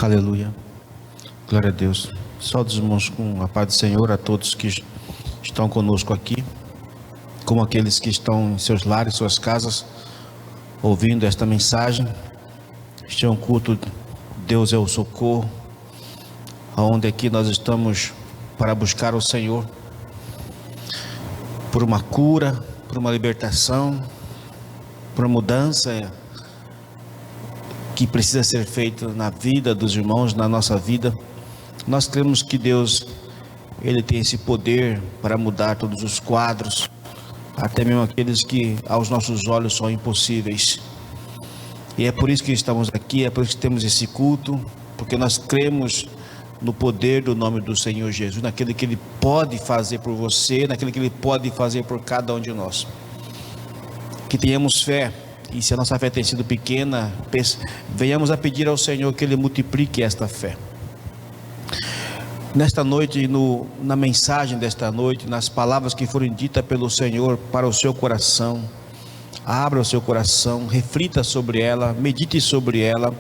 Aleluia. Glória a Deus. Saúde os irmãos com a paz do Senhor a todos que estão conosco aqui, como aqueles que estão em seus lares, suas casas, ouvindo esta mensagem. Este é um culto, Deus é o socorro, onde aqui nós estamos para buscar o Senhor por uma cura, por uma libertação, por uma mudança que precisa ser feita na vida dos irmãos, na nossa vida. Nós cremos que Deus, Ele tem esse poder para mudar todos os quadros, até mesmo aqueles que aos nossos olhos são impossíveis. E é por isso que estamos aqui, é por isso que temos esse culto, porque nós cremos no poder do nome do Senhor Jesus, naquele que Ele pode fazer por você, naquele que Ele pode fazer por cada um de nós. Que tenhamos fé, e se a nossa fé tem sido pequena, venhamos a pedir ao Senhor que Ele multiplique esta fé. Nesta noite, na mensagem desta noite, nas palavras que foram ditas pelo Senhor para o seu coração, abra o seu coração, reflita sobre ela, medite sobre ela,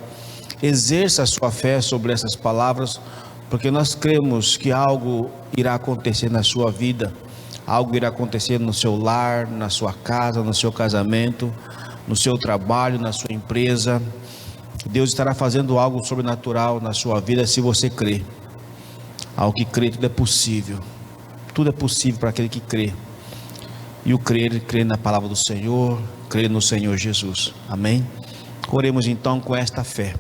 exerça a sua fé sobre essas palavras, porque nós cremos que algo irá acontecer na sua vida, algo irá acontecer no seu lar, na sua casa, no seu casamento, no seu trabalho, na sua empresa. Deus estará fazendo algo sobrenatural na sua vida se você crê. Ao que crê, tudo é possível para aquele que crê. E o crer na palavra do Senhor, crer no Senhor Jesus. Amém? Oremos então com esta fé.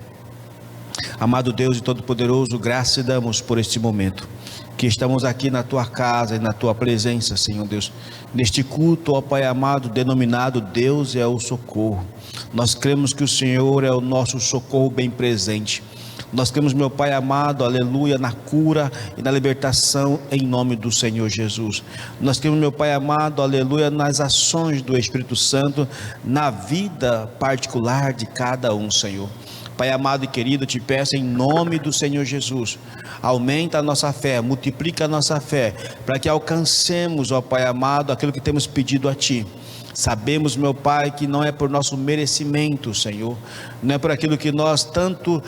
Amado Deus e Todo-Poderoso, graças te damos por este momento, que estamos aqui na tua casa e na tua presença, Senhor Deus, neste culto, ó Pai amado, denominado Deus é o socorro. Nós cremos que o Senhor é o nosso socorro bem presente. Nós cremos, meu Pai amado, aleluia, na cura e na libertação em nome do Senhor Jesus. Nós cremos, meu Pai amado, aleluia, nas ações do Espírito Santo, na vida particular de cada um, Senhor. Pai amado e querido, te peço em nome do Senhor Jesus, aumenta a nossa fé, multiplica a nossa fé, para que alcancemos, ó Pai amado, aquilo que temos pedido a Ti. Sabemos, meu Pai, que não é por nosso merecimento, Senhor, não é por aquilo que nós tanto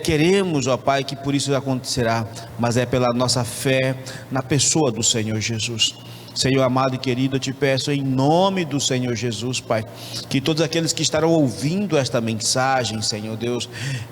queremos, ó Pai, que por isso acontecerá, mas é pela nossa fé na pessoa do Senhor Jesus. Senhor amado e querido, eu te peço em nome do Senhor Jesus, Pai, que todos aqueles que estarão ouvindo esta mensagem, Senhor Deus,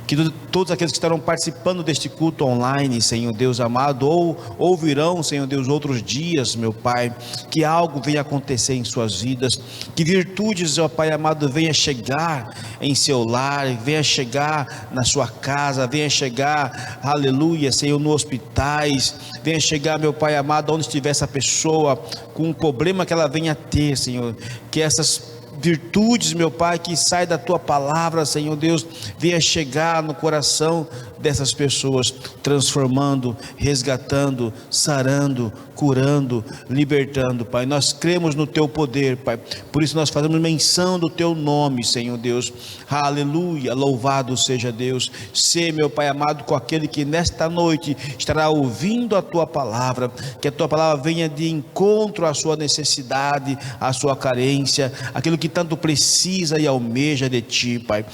que todos aqueles que estarão participando deste culto online, Senhor Deus amado, ou ouvirão, Senhor Deus, outros dias, meu Pai, que algo venha acontecer em suas vidas, que virtudes, ó Pai amado, venha chegar em seu lar, venha chegar na sua casa, venha chegar, aleluia, Senhor, nos hospitais, venha chegar, meu Pai amado, onde estiver essa pessoa, com um problema que ela venha a ter, Senhor, que essas virtudes, meu Pai, que sai da Tua palavra, Senhor Deus, venha chegar no coração dessas pessoas, transformando, resgatando, sarando, curando, libertando, Pai. Nós cremos no Teu poder, Pai, por isso nós fazemos menção do Teu nome, Senhor Deus, aleluia, louvado seja Deus. Sê, meu Pai amado, com aquele que nesta noite estará ouvindo a Tua palavra, que a Tua palavra venha de encontro à sua necessidade, à sua carência, aquilo que tanto precisa e almeja de Ti, Pai.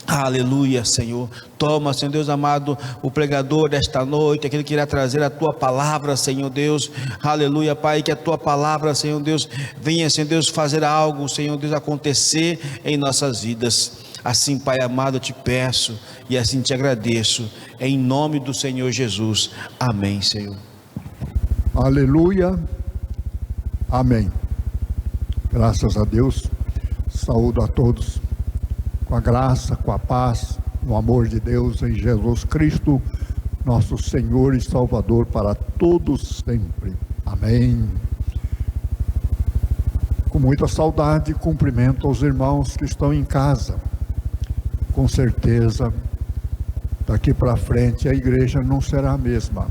Aleluia, Senhor. Toma, Senhor Deus amado, o pregador desta noite, aquele que irá trazer a Tua palavra, Senhor Deus. Aleluia, Pai, que a Tua palavra, Senhor Deus, venha, Senhor Deus, fazer algo, Senhor Deus, acontecer em nossas vidas. Assim, Pai amado, eu te peço e assim te agradeço, em nome do Senhor Jesus. Amém, Senhor. Aleluia. Amém. Graças a Deus. Saúdo a todos com a graça, com a paz, no amor de Deus em Jesus Cristo, nosso Senhor e Salvador para todos sempre. Amém. Com muita saudade, cumprimento aos irmãos que estão em casa. Com certeza, daqui para frente a igreja não será a mesma.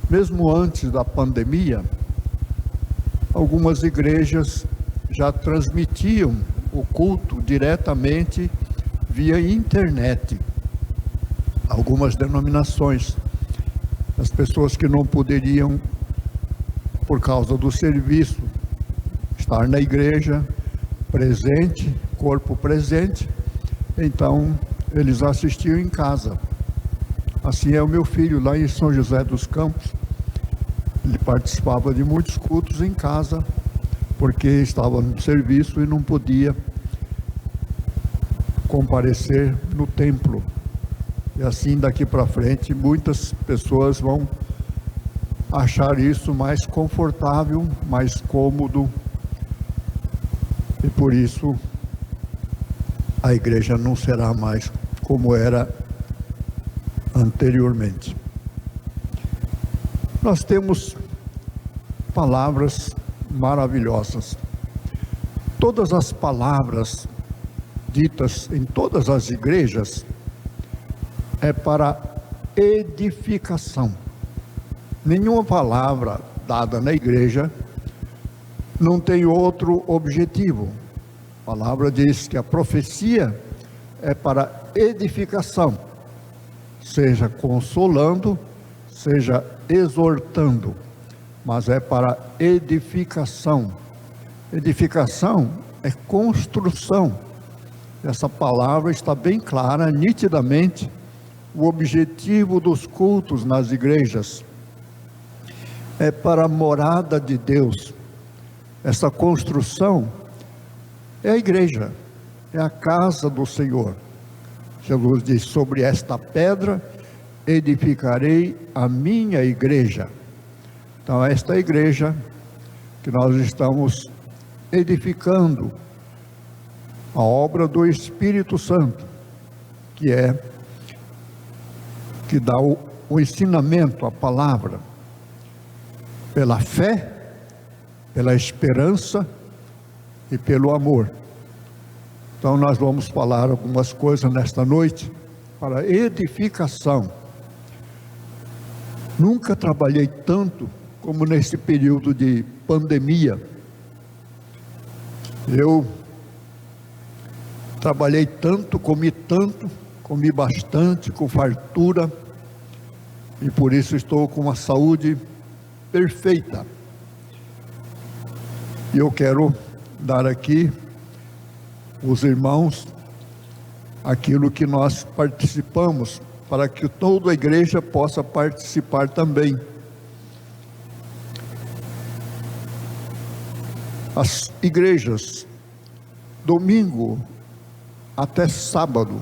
Mesmo antes da pandemia, algumas igrejas já transmitiam o culto diretamente via internet. Algumas denominações, as pessoas que não poderiam, por causa do serviço, estar na igreja presente, corpo presente, então eles assistiam em casa. Assim é o meu filho lá em São José dos Campos. Ele participava de muitos cultos em casa, porque estava no serviço e não podia comparecer no templo. E assim daqui para frente muitas pessoas vão achar isso mais confortável, mais cômodo, e por isso a igreja não será mais como era anteriormente. Nós temos palavras maravilhosas. Todas as palavras ditas em todas as igrejas é para edificação. Nenhuma palavra dada na igreja não tem outro objetivo. A palavra diz que a profecia é para edificação, seja consolando, seja exortando, mas é para edificação. Edificação é construção. Essa palavra está bem clara, nitidamente, o objetivo dos cultos nas igrejas é para a morada de Deus. Essa construção é a igreja, é a casa do Senhor. Jesus diz: sobre esta pedra edificarei a minha igreja. Então, esta igreja que nós estamos edificando, a obra do Espírito Santo, que dá o ensinamento, a palavra, pela fé, pela esperança e pelo amor. Então nós vamos falar algumas coisas nesta noite para edificação. Nunca trabalhei tanto como nesse período de pandemia. Eu trabalhei tanto, comi bastante, com fartura, e por isso estou com uma saúde perfeita. E eu quero dar aqui os irmãos aquilo que nós participamos, para que toda a igreja possa participar também. As igrejas, domingo até sábado,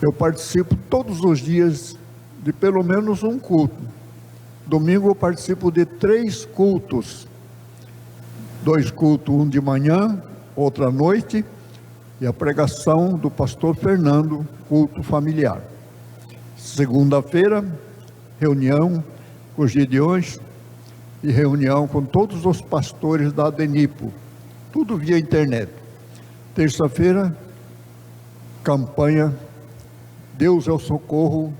eu participo todos os dias de pelo menos um culto. Domingo eu participo de 3 cultos, 2 cultos, um de manhã, outro à noite, e a pregação do pastor Fernando, culto familiar. Segunda-feira, reunião com os Gideões e reunião com todos os pastores da Adenipo, tudo via internet. Terça-feira, campanha Deus é o Socorro,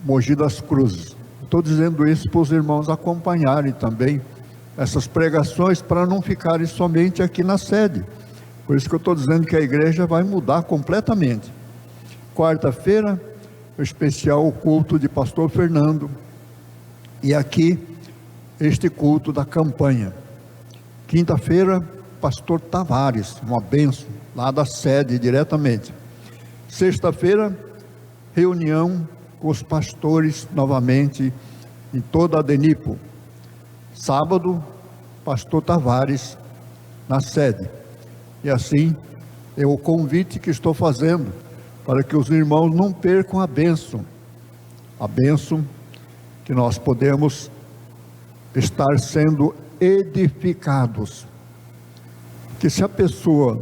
Mogi das Cruzes. Estou dizendo isso para os irmãos acompanharem também essas pregações, para não ficarem somente aqui na sede. Por isso que eu estou dizendo que a igreja vai mudar completamente. Quarta-feira, o especial, o culto de pastor Fernando, e aqui este culto da campanha. Quinta-feira, pastor Tavares, uma bênção, lá da sede diretamente. Sexta-feira, reunião com os pastores novamente em toda a Adenipo. Sábado, pastor Tavares na sede. E assim é o convite que estou fazendo, para que os irmãos não percam a bênção que nós podemos estar sendo edificados. Que se a pessoa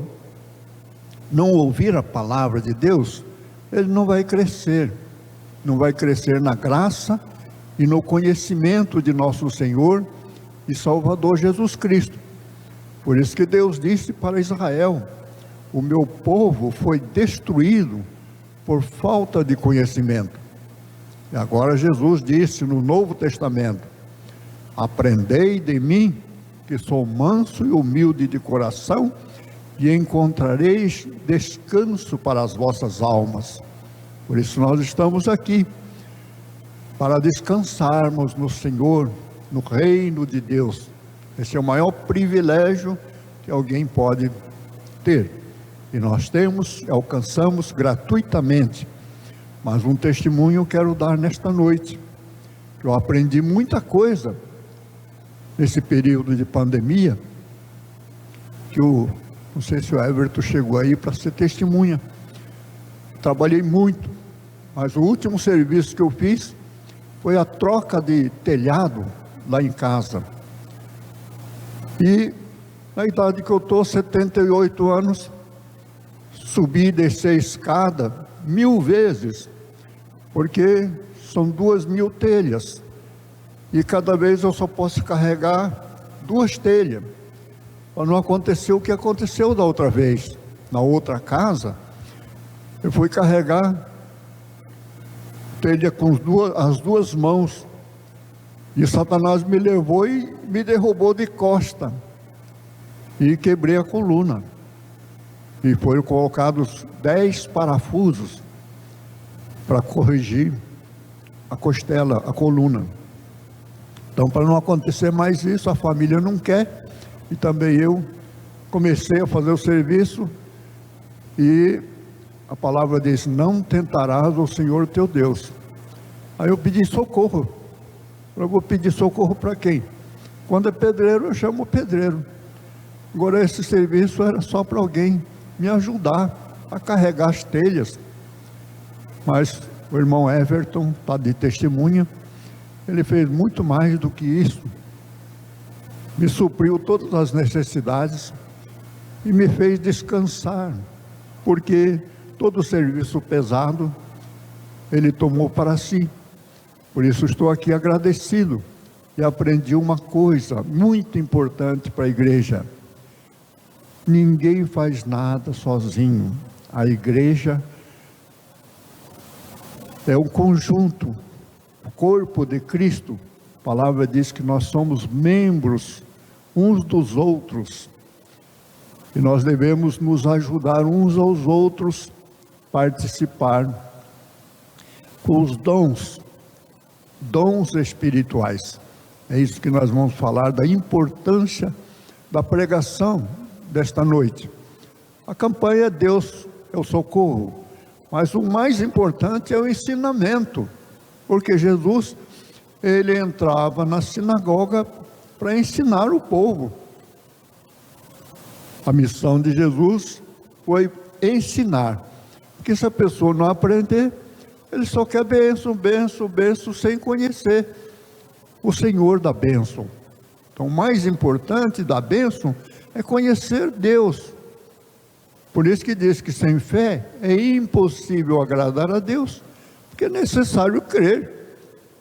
não ouvir a palavra de Deus, ele não vai crescer na graça e no conhecimento de nosso Senhor e Salvador Jesus Cristo. Por isso que Deus disse para Israel: o meu povo foi destruído por falta de conhecimento. E agora Jesus disse no Novo Testamento: aprendei de mim, que sou manso e humilde de coração, e encontrareis descanso para as vossas almas. Por isso nós estamos aqui, para descansarmos no Senhor, no reino de Deus. Esse é o maior privilégio que alguém pode ter. E nós alcançamos gratuitamente, Mas um testemunho eu quero dar nesta noite. Eu aprendi muita coisa nesse período de pandemia, que não sei se o Everton chegou aí para ser testemunha. Trabalhei muito, mas o último serviço que eu fiz foi a troca de telhado lá em casa. E na idade que eu estou, 78 anos, subi e descer a escada 1000 vezes, porque são 2000 telhas, e cada vez eu só posso carregar 2 telhas, para não acontecer o que aconteceu da outra vez. Na outra casa, eu fui carregar telha com as duas mãos, e Satanás me levou e me derrubou de costa, e quebrei a coluna, e foram colocados 10 parafusos para corrigir a costela, a coluna. Então, para não acontecer mais isso, a família não quer, e também eu comecei a fazer o serviço, e a palavra diz: não tentarás o Senhor teu Deus. Aí eu pedi socorro. Eu vou pedir socorro para quem? Quando é pedreiro, eu chamo o pedreiro. Agora, esse serviço era só para alguém me ajudar a carregar as telhas. Mas o irmão Everton está de testemunha. Ele fez muito mais do que isso. Me supriu todas as necessidades e me fez descansar, porque todo o serviço pesado ele tomou para si. Por isso estou aqui agradecido, e aprendi uma coisa muito importante para a igreja: ninguém faz nada sozinho. A igreja é um conjunto, o corpo de Cristo. A palavra diz que nós somos membros uns dos outros, e nós devemos nos ajudar uns aos outros, participar com os dons espirituais. É isso que nós vamos falar, da importância da pregação desta noite. A campanha é Deus é o socorro, mas o mais importante é o ensinamento, porque Jesus, ele entrava na sinagoga para ensinar o povo. A missão de Jesus foi ensinar, porque se a pessoa não aprender, ele só quer bênção, bênção, bênção, sem conhecer o Senhor da bênção. Então, o mais importante da bênção é conhecer Deus. Por isso que diz que sem fé é impossível agradar a Deus, porque é necessário crer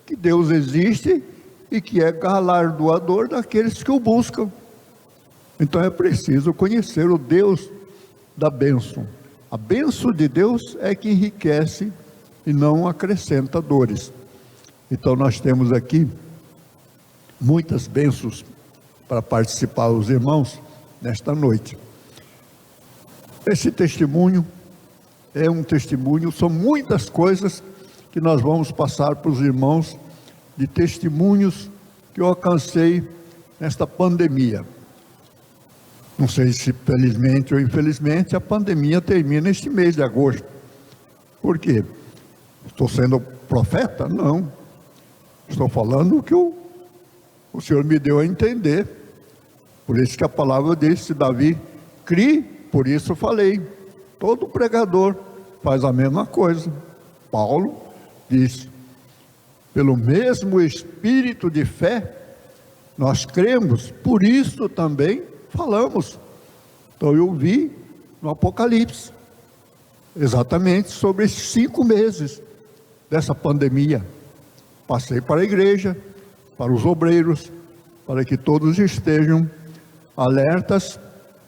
que Deus existe e que é galardoador daqueles que o buscam. Então é preciso conhecer o Deus da bênção. A bênção de Deus é que enriquece e não acrescenta dores. Então nós temos aqui muitas bênçãos para participar os irmãos nesta noite. Esse testemunho é um testemunho, são muitas coisas que nós vamos passar para os irmãos, de testemunhos que eu alcancei nesta pandemia. Não sei se felizmente ou infelizmente a pandemia termina este mês de agosto. Por quê? Estou sendo profeta? Não. Estou falando o que o Senhor me deu a entender. Por isso que a palavra disse: Davi, crie, por isso falei. Todo pregador faz a mesma coisa. Paulo disse: pelo mesmo espírito de fé, nós cremos, por isso também falamos. Então eu vi no Apocalipse, exatamente sobre esses 5 meses dessa pandemia. Passei para a igreja, para os obreiros, para que todos estejam alertas,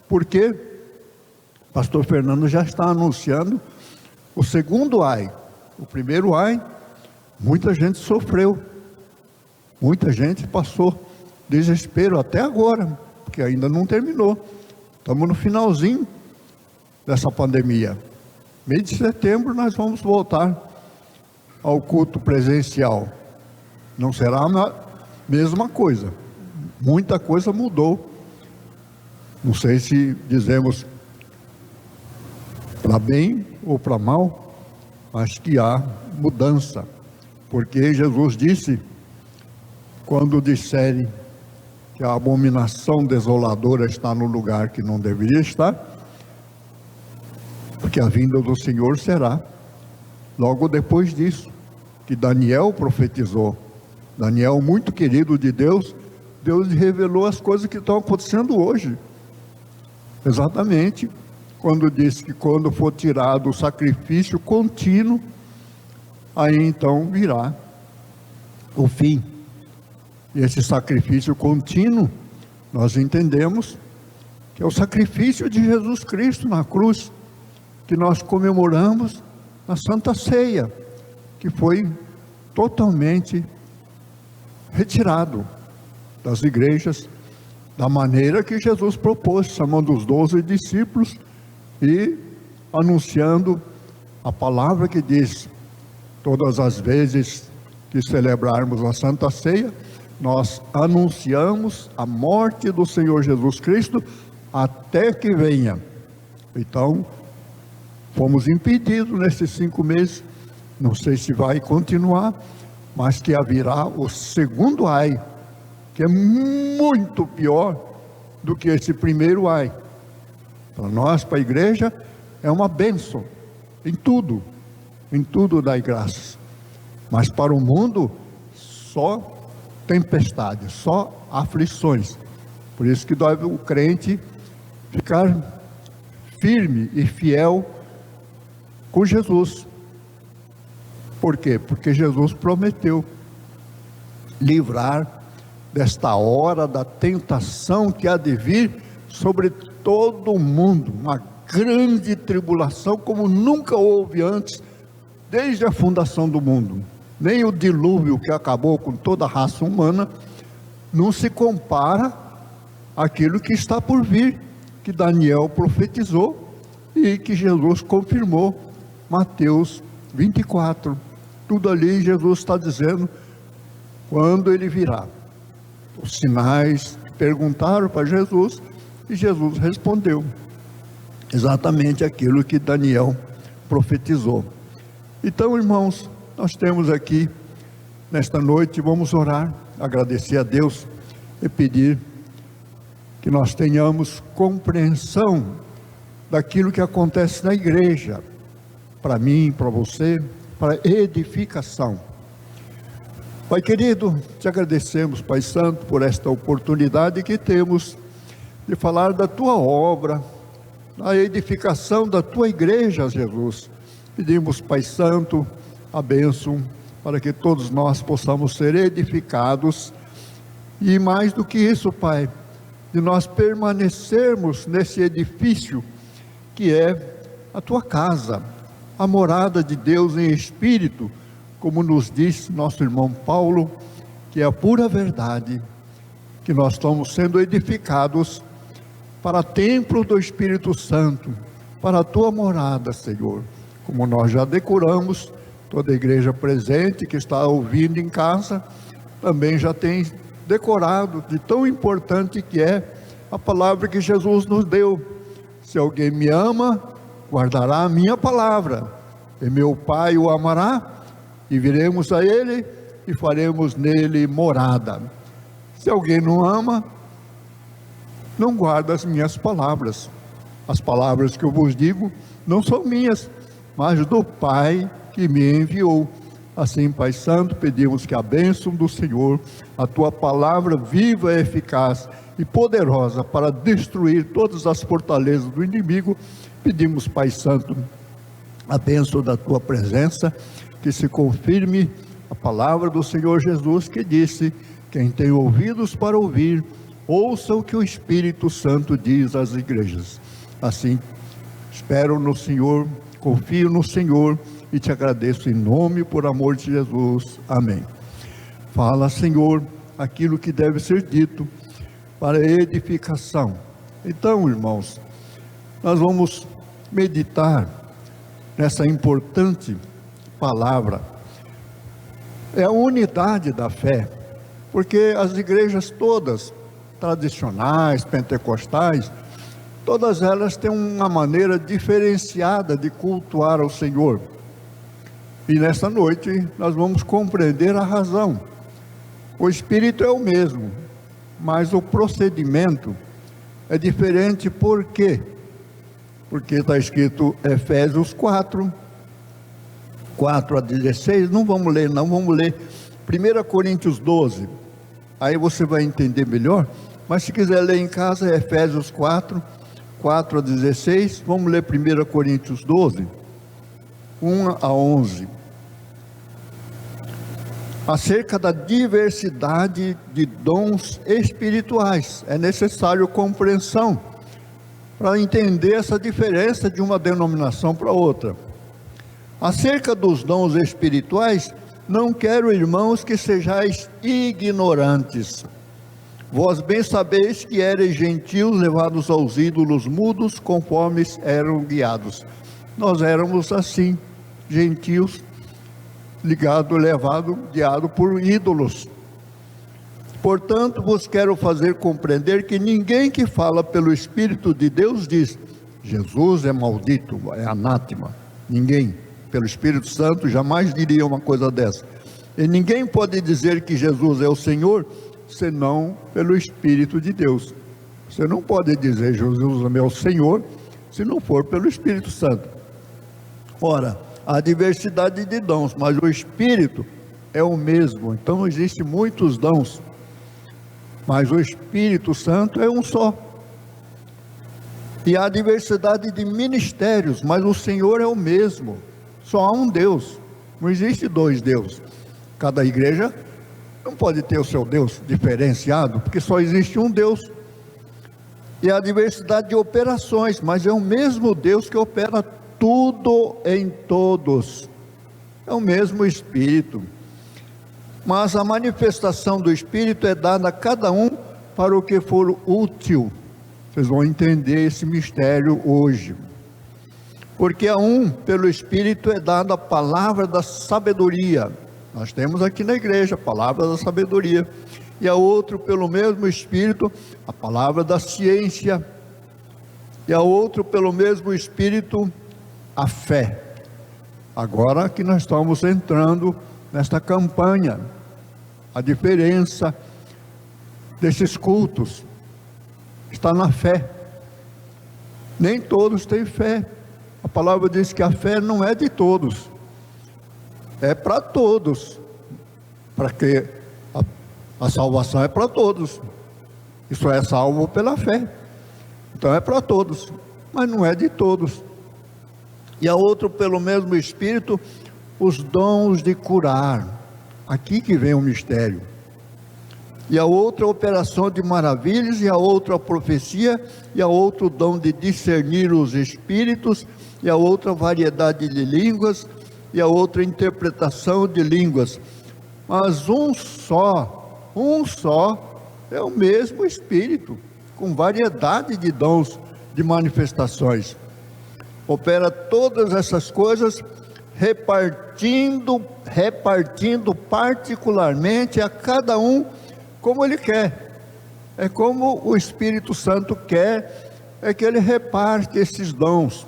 porque o pastor Fernando já está anunciando o segundo ai. O primeiro ai, muita gente sofreu, muita gente passou desespero até agora, porque ainda não terminou. Estamos no finalzinho dessa pandemia. Mês de setembro nós vamos voltar ao culto presencial. Não será a mesma coisa. Muita coisa mudou. Não sei se dizemos para bem ou para mal, mas que há mudança, porque Jesus disse, quando disserem que a abominação desoladora está no lugar que não deveria estar, porque a vinda do Senhor será logo depois disso, que Daniel profetizou. Daniel, muito querido de Deus, Deus lhe revelou as coisas que estão acontecendo hoje. Exatamente, quando disse que quando for tirado o sacrifício contínuo, aí então virá o fim. E esse sacrifício contínuo, nós entendemos que é o sacrifício de Jesus Cristo na cruz, que nós comemoramos na Santa Ceia, que foi totalmente retirado das igrejas, da maneira que Jesus propôs, chamando os 12 discípulos e anunciando a palavra que diz, todas as vezes que celebrarmos a Santa Ceia, nós anunciamos a morte do Senhor Jesus Cristo até que venha. Então, fomos impedidos nesses 5 meses, não sei se vai continuar, mas que haverá o segundo ai, que é muito pior do que esse primeiro ai. Para nós, para a igreja, é uma bênção, em tudo dai graças. Mas para o mundo, só tempestades, só aflições. Por isso que deve o crente ficar firme e fiel com Jesus. Por quê? Porque Jesus prometeu livrar desta hora da tentação que há de vir sobre todo o mundo, uma grande tribulação como nunca houve antes, desde a fundação do mundo. Nem o dilúvio que acabou com toda a raça humana não se compara àquilo que está por vir, que Daniel profetizou e que Jesus confirmou, Mateus 24, tudo ali Jesus está dizendo quando ele virá. Os sinais perguntaram para Jesus e Jesus respondeu exatamente aquilo que Daniel profetizou. Então, irmãos, nós temos aqui nesta noite, vamos orar, agradecer a Deus e pedir que nós tenhamos compreensão daquilo que acontece na igreja, para mim, para você, para edificação. Pai querido, te agradecemos, Pai Santo, por esta oportunidade que temos de falar da tua obra, da edificação da tua igreja, Jesus. Pedimos, Pai Santo, a bênção para que todos nós possamos ser edificados e mais do que isso, Pai, de nós permanecermos nesse edifício que é a tua casa, a morada de Deus em espírito, como nos diz nosso irmão Paulo, que é a pura verdade, que nós estamos sendo edificados para templo do Espírito Santo, para a tua morada, Senhor. Como nós já decoramos, toda a igreja presente que está ouvindo em casa, também já tem decorado de tão importante que é a palavra que Jesus nos deu. Se alguém me ama, guardará a minha palavra, e meu Pai o amará, e viremos a ele e faremos nele morada. Se alguém não ama, não guarda as minhas palavras. As palavras que eu vos digo não são minhas, mas do Pai que me enviou. Assim, Pai Santo, pedimos que a bênção do Senhor, a tua palavra viva, eficaz e poderosa para destruir todas as fortalezas do inimigo. Pedimos, Pai Santo, a bênção da tua presença, que se confirme a palavra do Senhor Jesus, que disse: quem tem ouvidos para ouvir, ouça o que o Espírito Santo diz às igrejas. Assim, espero no Senhor, confio no Senhor e te agradeço em nome e por amor de Jesus. Amém. Fala, Senhor, aquilo que deve ser dito para edificação. Então, irmãos, nós vamos meditar nessa importante palavra. É a unidade da fé, porque as igrejas todas, tradicionais, pentecostais, todas elas têm uma maneira diferenciada de cultuar ao Senhor. E nesta noite nós vamos compreender a razão. O Espírito é o mesmo, mas o procedimento é diferente. Por quê? Porque está escrito Efésios 4 a 16, não vamos ler não, vamos ler 1 Coríntios 12, aí você vai entender melhor, mas se quiser ler em casa é Efésios 4 a 16, vamos ler 1 Coríntios 12, 1 a 11, acerca da diversidade de dons espirituais. É necessário compreensão para entender essa diferença de uma denominação para outra. Acerca dos dons espirituais, não quero, irmãos, que sejais ignorantes. Vós bem sabeis que eres gentios levados aos ídolos mudos, conforme eram guiados. Nós éramos assim, gentios, guiado por ídolos. Portanto, vos quero fazer compreender que ninguém que fala pelo Espírito de Deus diz: Jesus é maldito, é anátema. Ninguém, pelo Espírito Santo, jamais diria uma coisa dessa. E ninguém pode dizer que Jesus é o Senhor, senão pelo Espírito de Deus. Você não pode dizer Jesus é meu Senhor, se não for pelo Espírito Santo. Ora, há diversidade de dons, mas o Espírito é o mesmo. Então existem muitos dons, mas o Espírito Santo é um só. E há diversidade de ministérios, mas o Senhor é o mesmo. Só há um Deus, não existe dois deuses. Cada igreja não pode ter o seu Deus diferenciado, porque só existe um Deus. E há diversidade de operações, mas é o mesmo Deus que opera tudo em todos. É o mesmo Espírito. Mas a manifestação do Espírito é dada a cada um para o que for útil. Vocês vão entender esse mistério hoje. Porque a um, pelo Espírito, é dada a palavra da sabedoria. Nós temos aqui na igreja a palavra da sabedoria. E a outro, pelo mesmo Espírito, a palavra da ciência. E a outro, pelo mesmo Espírito, a fé. Agora que nós estamos entrando nesta campanha, a diferença desses cultos está na fé. Nem todos têm fé. A palavra diz que a fé não é de todos, é para todos, para que a salvação é para todos. Isso é salvo pela fé, então é para todos, mas não é de todos. E a outro, pelo mesmo Espírito, os dons de curar. Aqui que vem o mistério. E a outra, a operação de maravilhas, e a outra, a profecia, e a outro, o dom de discernir os espíritos, e a outra, variedade de línguas, e a outra, interpretação de línguas. Mas um só é o mesmo Espírito, com variedade de dons, de manifestações. Opera todas essas coisas, repartindo particularmente a cada um como ele quer. É como o Espírito Santo quer, é que ele reparte esses dons.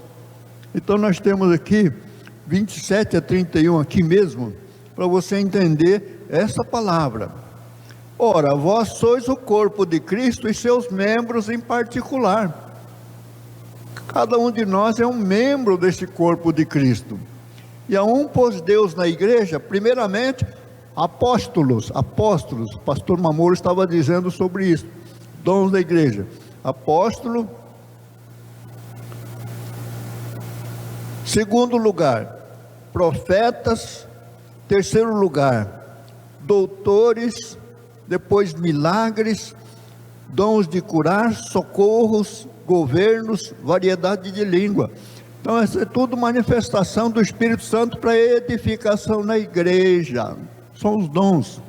Então nós temos aqui 27 a 31 aqui mesmo, para você entender essa palavra. Ora, vós sois o corpo de Cristo e seus membros em particular. Cada um de nós é um membro desse corpo de Cristo. E a um pôs Deus na igreja, primeiramente, apóstolos. O pastor Mamoro estava dizendo sobre isso. Dons da igreja. Apóstolo. Segundo lugar, profetas. Terceiro lugar, doutores. Depois, milagres, dons de curar, socorros, governos, variedade de língua. Então, essa é tudo manifestação do Espírito Santo para edificação na igreja. São os dons.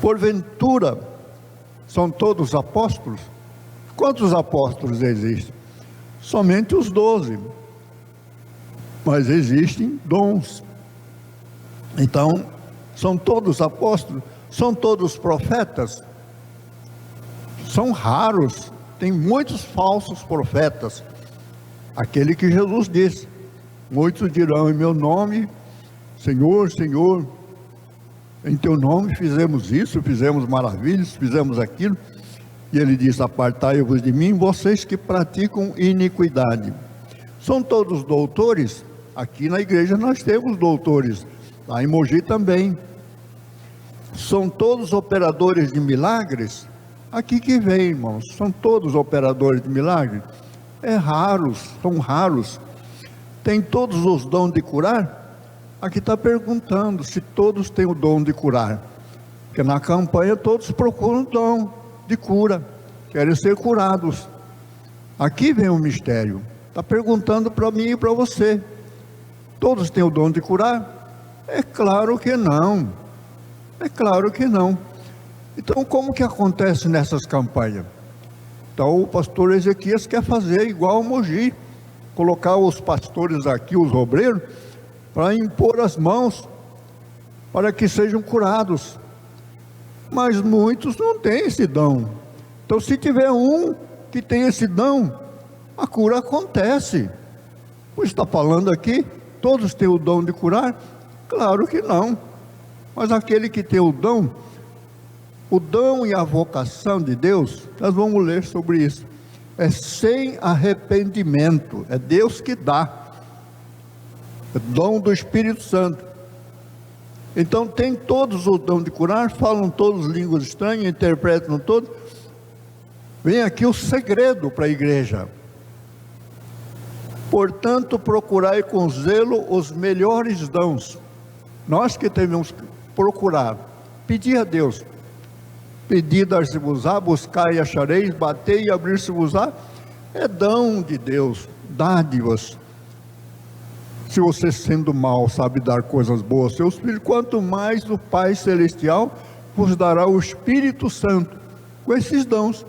Porventura, são todos apóstolos? Quantos apóstolos existem? Somente os 12. Mas existem dons. Então, são todos apóstolos? São todos profetas? São raros. Tem muitos falsos profetas. Aquele que Jesus disse: Muitos dirão em meu nome: Senhor, Senhor, em teu nome fizemos isso, fizemos maravilhas, fizemos aquilo. E ele diz: apartai-vos de mim, vocês que praticam iniquidade. São todos doutores? Aqui na igreja nós temos doutores, lá em Mogi também. São todos operadores de milagres? Aqui que vem, irmãos, são todos operadores de milagres? São raros. Tem todos os dons de curar? Aqui está perguntando se todos têm o dom de curar, porque na campanha todos procuram o dom de cura, querem ser curados. Aqui vem o mistério, está perguntando para mim e para você: todos têm o dom de curar? É claro que não, é claro que não. Então como que acontece nessas campanhas? Então o pastor Ezequias quer fazer igual o Mogi, colocar os pastores aqui, os obreiros, para impor as mãos, para que sejam curados. Mas muitos não têm esse dom. Então se tiver um que tem esse dom, a cura acontece. Pois está falando aqui, todos têm o dom de curar? Claro que não. Mas aquele que tem o dom e a vocação de Deus, nós vamos ler sobre isso, é sem arrependimento, é Deus que dá, é dom do Espírito Santo. Então tem todos o dom de curar, falam todos línguas estranhas, interpretam todos. Vem aqui o segredo para a igreja: portanto procurai com zelo os melhores dons. Nós que devemos procurar, pedir a Deus: pedi, dar-se-vos-á, buscai e achareis, batei e abrir-se-vos-á. É dom de Deus, dádivas. Se você, sendo mau, sabe dar coisas boas aos seus filhos, quanto mais o Pai Celestial vos dará o Espírito Santo. Com esses dons,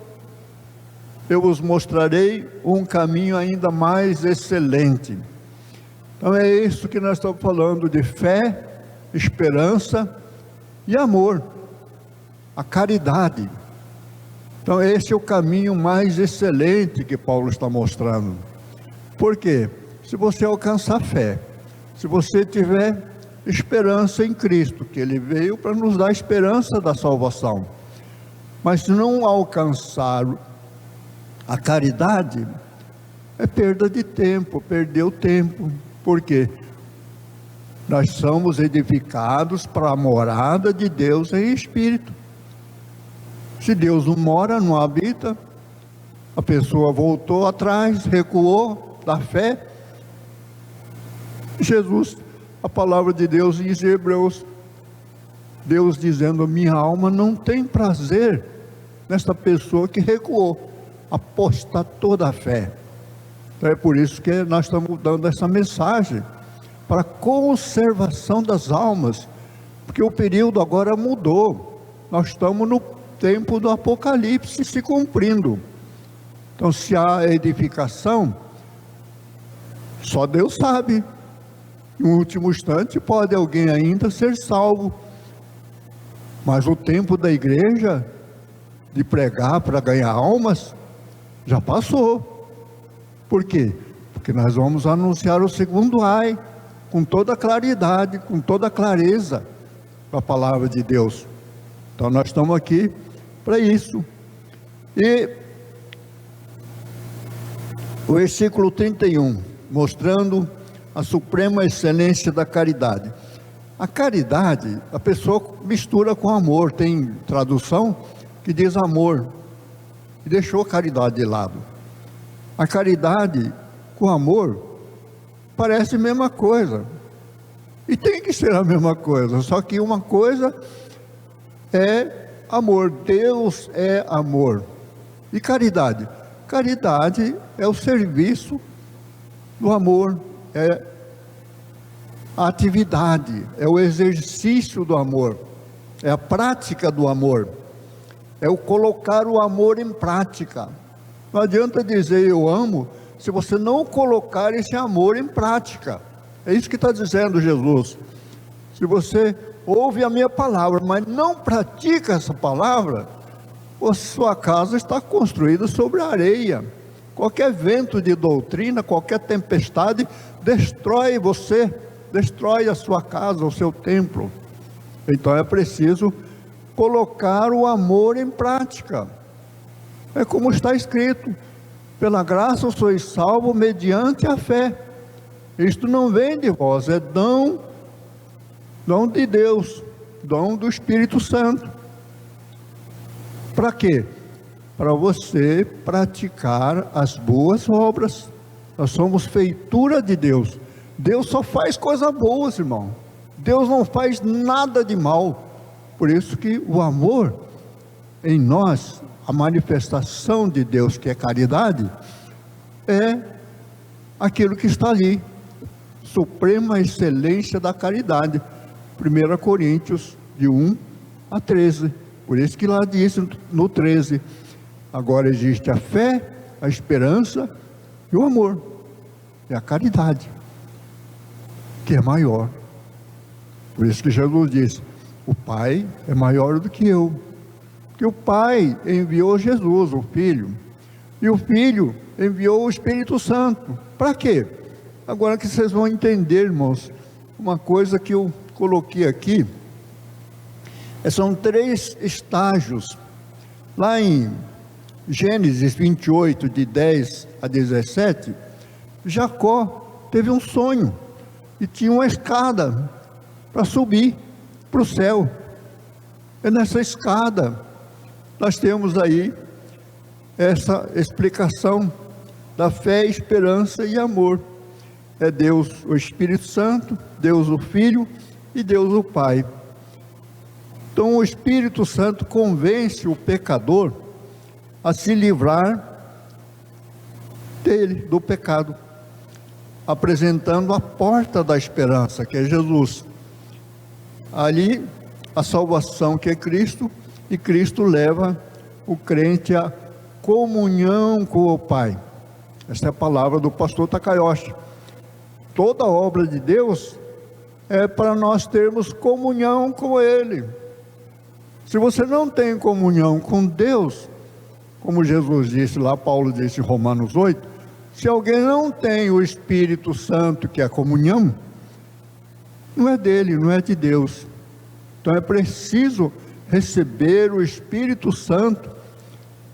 eu vos mostrarei um caminho ainda mais excelente. Então é isso que nós estamos falando, de fé, esperança e amor, a caridade. Então esse é o caminho mais excelente que Paulo está mostrando. Por quê? Se você alcançar fé, se você tiver esperança em Cristo, que Ele veio para nos dar esperança da salvação, mas se não alcançar a caridade, é perda de tempo, perdeu tempo. Por quê? Nós somos edificados para a morada de Deus em espírito. Se Deus não mora, não habita, a pessoa voltou atrás, recuou da fé. Jesus, a palavra de Deus diz em Hebreus, Deus dizendo: minha alma não tem prazer nesta pessoa que recuou, apostatou da fé. Então é por isso que nós estamos dando essa mensagem, para a conservação das almas, porque o período agora mudou, nós estamos no tempo do Apocalipse se cumprindo. Então se há edificação, só Deus sabe. Em último instante pode alguém ainda ser salvo, mas o tempo da igreja de pregar para ganhar almas já passou. Por quê? Porque nós vamos anunciar o segundo ai com toda claridade, com toda clareza, a palavra de Deus. Então nós estamos aqui para isso. E o versículo 31, mostrando a suprema excelência da caridade. A caridade, a pessoa mistura com amor. Tem tradução que diz amor, e deixou a caridade de lado. A caridade com amor parece a mesma coisa, e tem que ser a mesma coisa, só que uma coisa é amor, Deus é amor. E caridade? Caridade é o serviço do amor, é a atividade, é o exercício do amor, é a prática do amor, é o colocar o amor em prática. Não adianta dizer eu amo, se você não colocar esse amor em prática. É isso que está dizendo Jesus. Se você ouve a minha palavra, mas não pratica essa palavra, a sua casa está construída sobre areia. Qualquer vento de doutrina, qualquer tempestade, destrói você, destrói a sua casa, o seu templo. Então é preciso colocar o amor em prática. É como está escrito: pela graça sois salvos mediante a fé. Isto não vem de vós, é dom de Deus, dom do Espírito Santo. Para quê? Para você praticar as boas obras. Nós somos feitura de Deus. Deus só faz coisas boas, irmão. Deus não faz nada de mal. Por isso que o amor em nós, a manifestação de Deus, que é caridade, é aquilo que está ali, suprema excelência da caridade. 1 Coríntios de 1 a 13. Por isso que lá diz no 13: agora existe a fé, a esperança e o amor, e a caridade, que é maior. Por isso que Jesus disse: o Pai é maior do que eu. Porque o Pai enviou Jesus, o Filho, e o Filho enviou o Espírito Santo. Para quê? Agora que vocês vão entender, irmãos, uma coisa que eu coloquei aqui, são 3 estágios. Lá em Gênesis 28, de 10 a 17, Jacó teve um sonho, e tinha uma escada para subir para o céu. E nessa escada, nós temos aí essa explicação da fé, esperança e amor. É Deus o Espírito Santo, Deus o Filho e Deus o Pai. Então o Espírito Santo convence o pecador a se livrar dele, do pecado, apresentando a porta da esperança, que é Jesus. Ali a salvação, que é Cristo, e Cristo leva o crente à comunhão com o Pai. Essa é a palavra do pastor Takayoshi. Toda obra de Deus é para nós termos comunhão com Ele. Se você não tem comunhão com Deus, como Jesus disse lá, Paulo disse em Romanos 8, se alguém não tem o Espírito Santo, que é a comunhão, não é dele, não é de Deus. Então é preciso receber o Espírito Santo,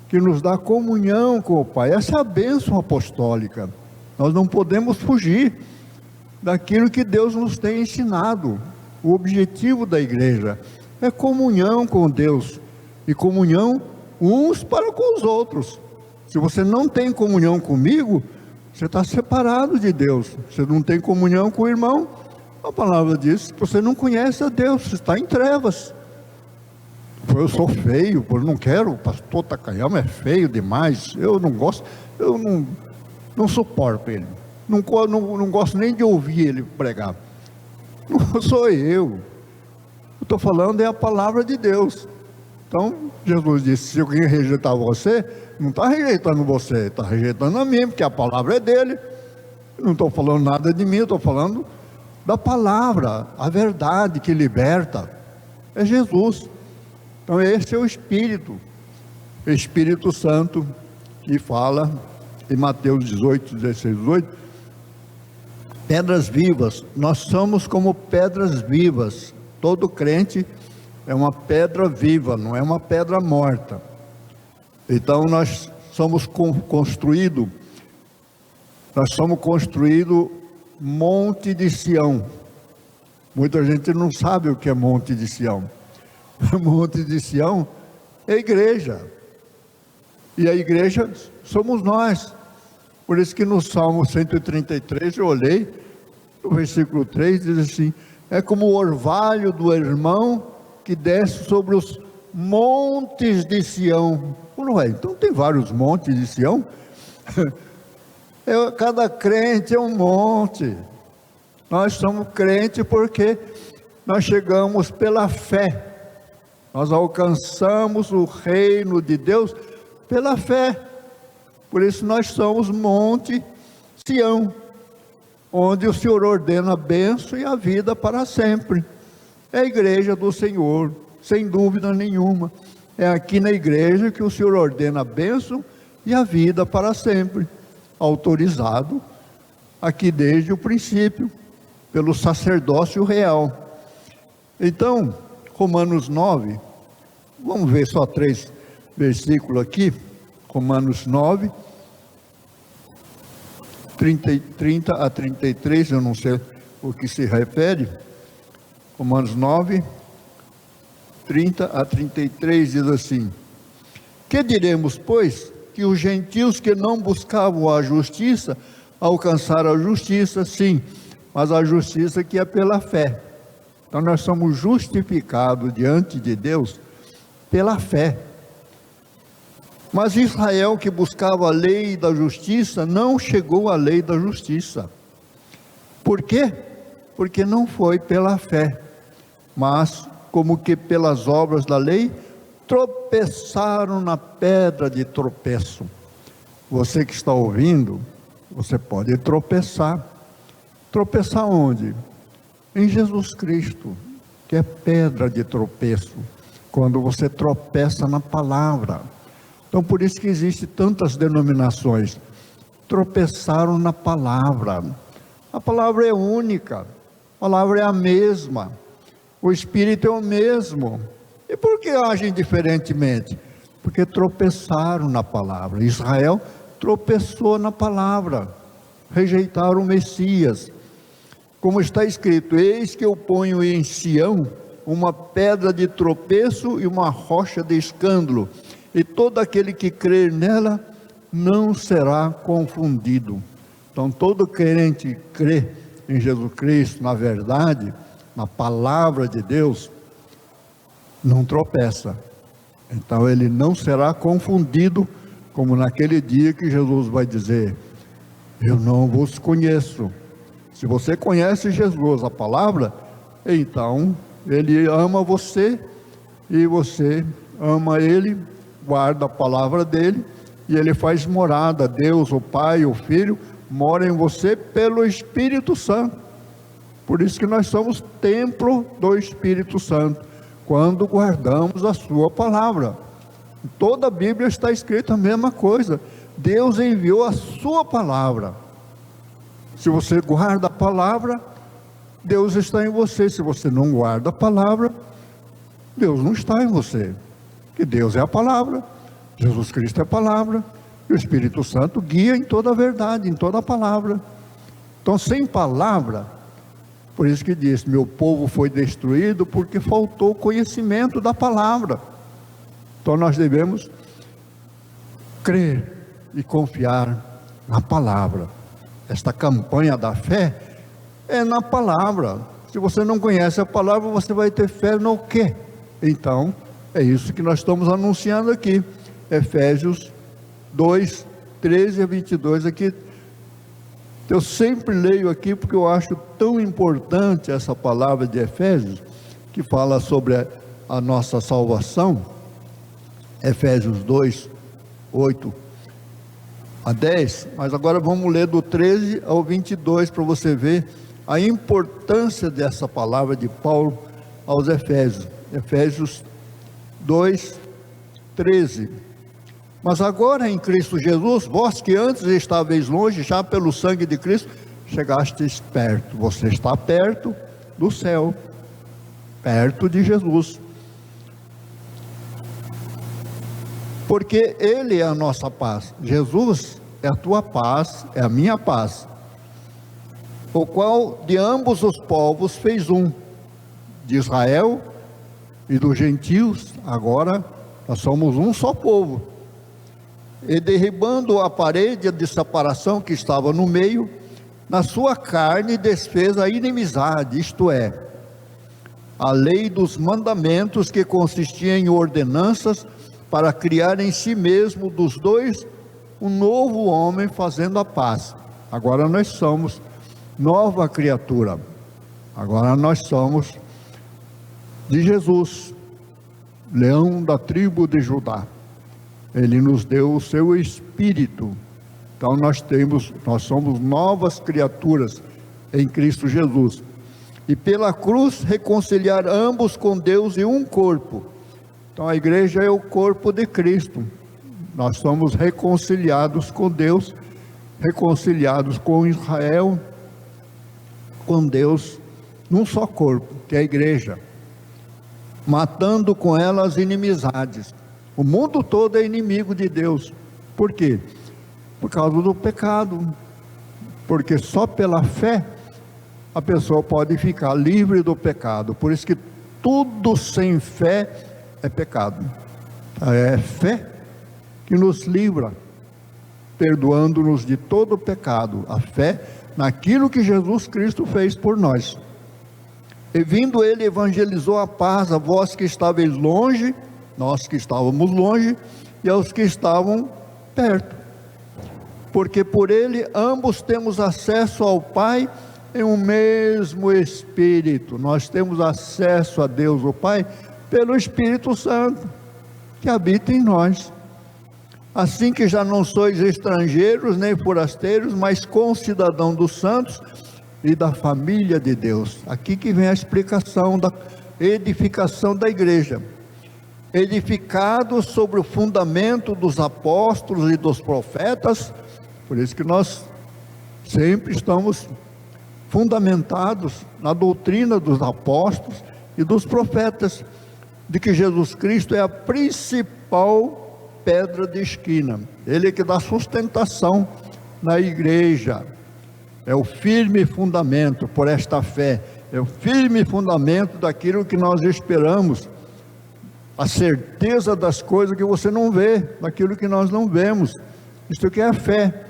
que nos dá comunhão com o Pai. Essa é a bênção apostólica. Nós não podemos fugir daquilo que Deus nos tem ensinado. O objetivo da igreja é comunhão com Deus, e comunhão uns para com os outros. Se você não tem comunhão comigo, você está separado de Deus. Você não tem comunhão com o irmão, a palavra diz que você não conhece a Deus, você está em trevas. Eu sou feio, eu não quero, o pastor Takayama é feio demais, eu não gosto, eu não suporto ele, não gosto nem de ouvir ele pregar. Não sou eu estou falando é a palavra de Deus. Então Jesus disse: se alguém rejeitar você, não está rejeitando você, está rejeitando a mim, porque a palavra é dele. Eu não estou falando nada de mim, eu estou falando da palavra, a verdade que liberta é Jesus. Então esse é o Espírito Santo, que fala em Mateus 18, 16, 18, pedras vivas. Nós somos como pedras vivas. Todo crente é uma pedra viva, não é uma pedra morta. Então nós somos construídos Monte de Sião. Muita gente não sabe o que é Monte de Sião. Monte de Sião é a igreja, e a igreja somos nós. Por isso que no Salmo 133, eu olhei, no versículo 3, diz assim: é como o orvalho do irmão que desce sobre os montes de Sião. Não é? Então tem vários montes de Sião. Cada crente é um monte. Nós somos crentes porque nós chegamos pela fé. Nós alcançamos o reino de Deus pela fé. Por isso nós somos Monte Sião, onde o Senhor ordena a bênção e a vida para sempre. É a igreja do Senhor, sem dúvida nenhuma. É aqui na igreja que o Senhor ordena a bênção e a vida para sempre, autorizado aqui desde o princípio, pelo sacerdócio real. Então, Romanos 9, vamos ver só 3 versículos aqui, Romanos 9, 30 a 33, eu não sei o que se refere, Romanos 9, 30 a 33 diz assim: que diremos, pois, que os gentios que não buscavam a justiça, alcançaram a justiça, sim, mas a justiça que é pela fé. Então nós somos justificados diante de Deus pela fé. Mas Israel, que buscava a lei da justiça, não chegou à lei da justiça. Por quê? Porque não foi pela fé, mas como que pelas obras da lei, tropeçaram na pedra de tropeço. Você que está ouvindo, você pode tropeçar. Tropeçar onde? Em Jesus Cristo, que é pedra de tropeço, quando você tropeça na palavra. Então por isso que existe tantas denominações. Tropeçaram na palavra. A palavra é única, a palavra é a mesma, o Espírito é o mesmo. E por que agem diferentemente? Porque tropeçaram na palavra. Israel tropeçou na palavra, rejeitaram o Messias. Como está escrito: eis que eu ponho em Sião uma pedra de tropeço e uma rocha de escândalo, e todo aquele que crer nela não será confundido. Então todo crente que crê em Jesus Cristo, na verdade, na palavra de Deus, não tropeça. Então ele não será confundido, como naquele dia que Jesus vai dizer: eu não vos conheço. Se você conhece Jesus, a palavra, então ele ama você e você ama ele, guarda a palavra dele e ele faz morada. Deus, o Pai, o Filho, mora em você pelo Espírito Santo. Por isso que nós somos templo do Espírito Santo, quando guardamos a sua palavra. Em toda a Bíblia está escrita a mesma coisa. Deus enviou a sua palavra. Se você guarda a palavra, Deus está em você. Se você não guarda a palavra, Deus não está em você. Que Deus é a palavra, Jesus Cristo é a palavra, e o Espírito Santo guia em toda a verdade, em toda a palavra. Então, sem palavra, por isso que diz: meu povo foi destruído porque faltou conhecimento da palavra. Então nós devemos crer e confiar na palavra. Esta campanha da fé é na palavra. Se você não conhece a palavra, você vai ter fé no quê? Então, é isso que nós estamos anunciando aqui. Efésios 2, 13 a 22 aqui. Eu sempre leio aqui porque eu acho tão importante essa palavra de Efésios, que fala sobre a nossa salvação. Efésios 2, 8 a 10, mas agora vamos ler do 13 ao 22 para você ver a importância dessa palavra de Paulo aos Efésios. Efésios 2, 13. Mas agora em Cristo Jesus, vós que antes estáveis longe, já pelo sangue de Cristo, chegastes perto. Você está perto do céu, perto de Jesus. Porque Ele é a nossa paz. Jesus é a tua paz, é a minha paz. O qual de ambos os povos fez um, de Israel e dos gentios. Agora nós somos um só povo. E derribando a parede de separação que estava no meio, na sua carne desfez a inimizade, isto é, a lei dos mandamentos, que consistia em ordenanças, para criar em si mesmo dos dois um novo homem, fazendo a paz. Agora nós somos nova criatura. Agora nós somos de Jesus, leão da tribo de Judá. Ele nos deu o seu Espírito. Então nós somos novas criaturas em Cristo Jesus. E pela cruz reconciliar ambos com Deus em um corpo. Então a igreja é o corpo de Cristo. Nós somos reconciliados com Deus, reconciliados com Israel, com Deus, num só corpo, que é a igreja, matando com ela as inimizades. O mundo todo é inimigo de Deus. Por quê? Por causa do pecado. Porque só pela fé a pessoa pode ficar livre do pecado. Por isso que tudo sem fé é pecado. É fé que nos livra, perdoando-nos de todo o pecado. A fé naquilo que Jesus Cristo fez por nós. E vindo ele, evangelizou a paz a vós que estáveis longe, nós que estávamos longe, e aos que estavam perto. Porque por ele ambos temos acesso ao Pai em um mesmo Espírito. Nós temos acesso a Deus, o Pai, pelo Espírito Santo, que habita em nós. Assim que já não sois estrangeiros nem forasteiros, mas concidadãos dos santos e da família de Deus. Aqui que vem a explicação da edificação da igreja. Edificados sobre o fundamento dos apóstolos e dos profetas. Por isso que nós sempre estamos fundamentados na doutrina dos apóstolos e dos profetas, de que Jesus Cristo é a principal pedra de esquina. Ele é que dá sustentação na igreja. É o firme fundamento por esta fé. É o firme fundamento daquilo que nós esperamos. A certeza das coisas que você não vê, daquilo que nós não vemos. Isto que é a fé.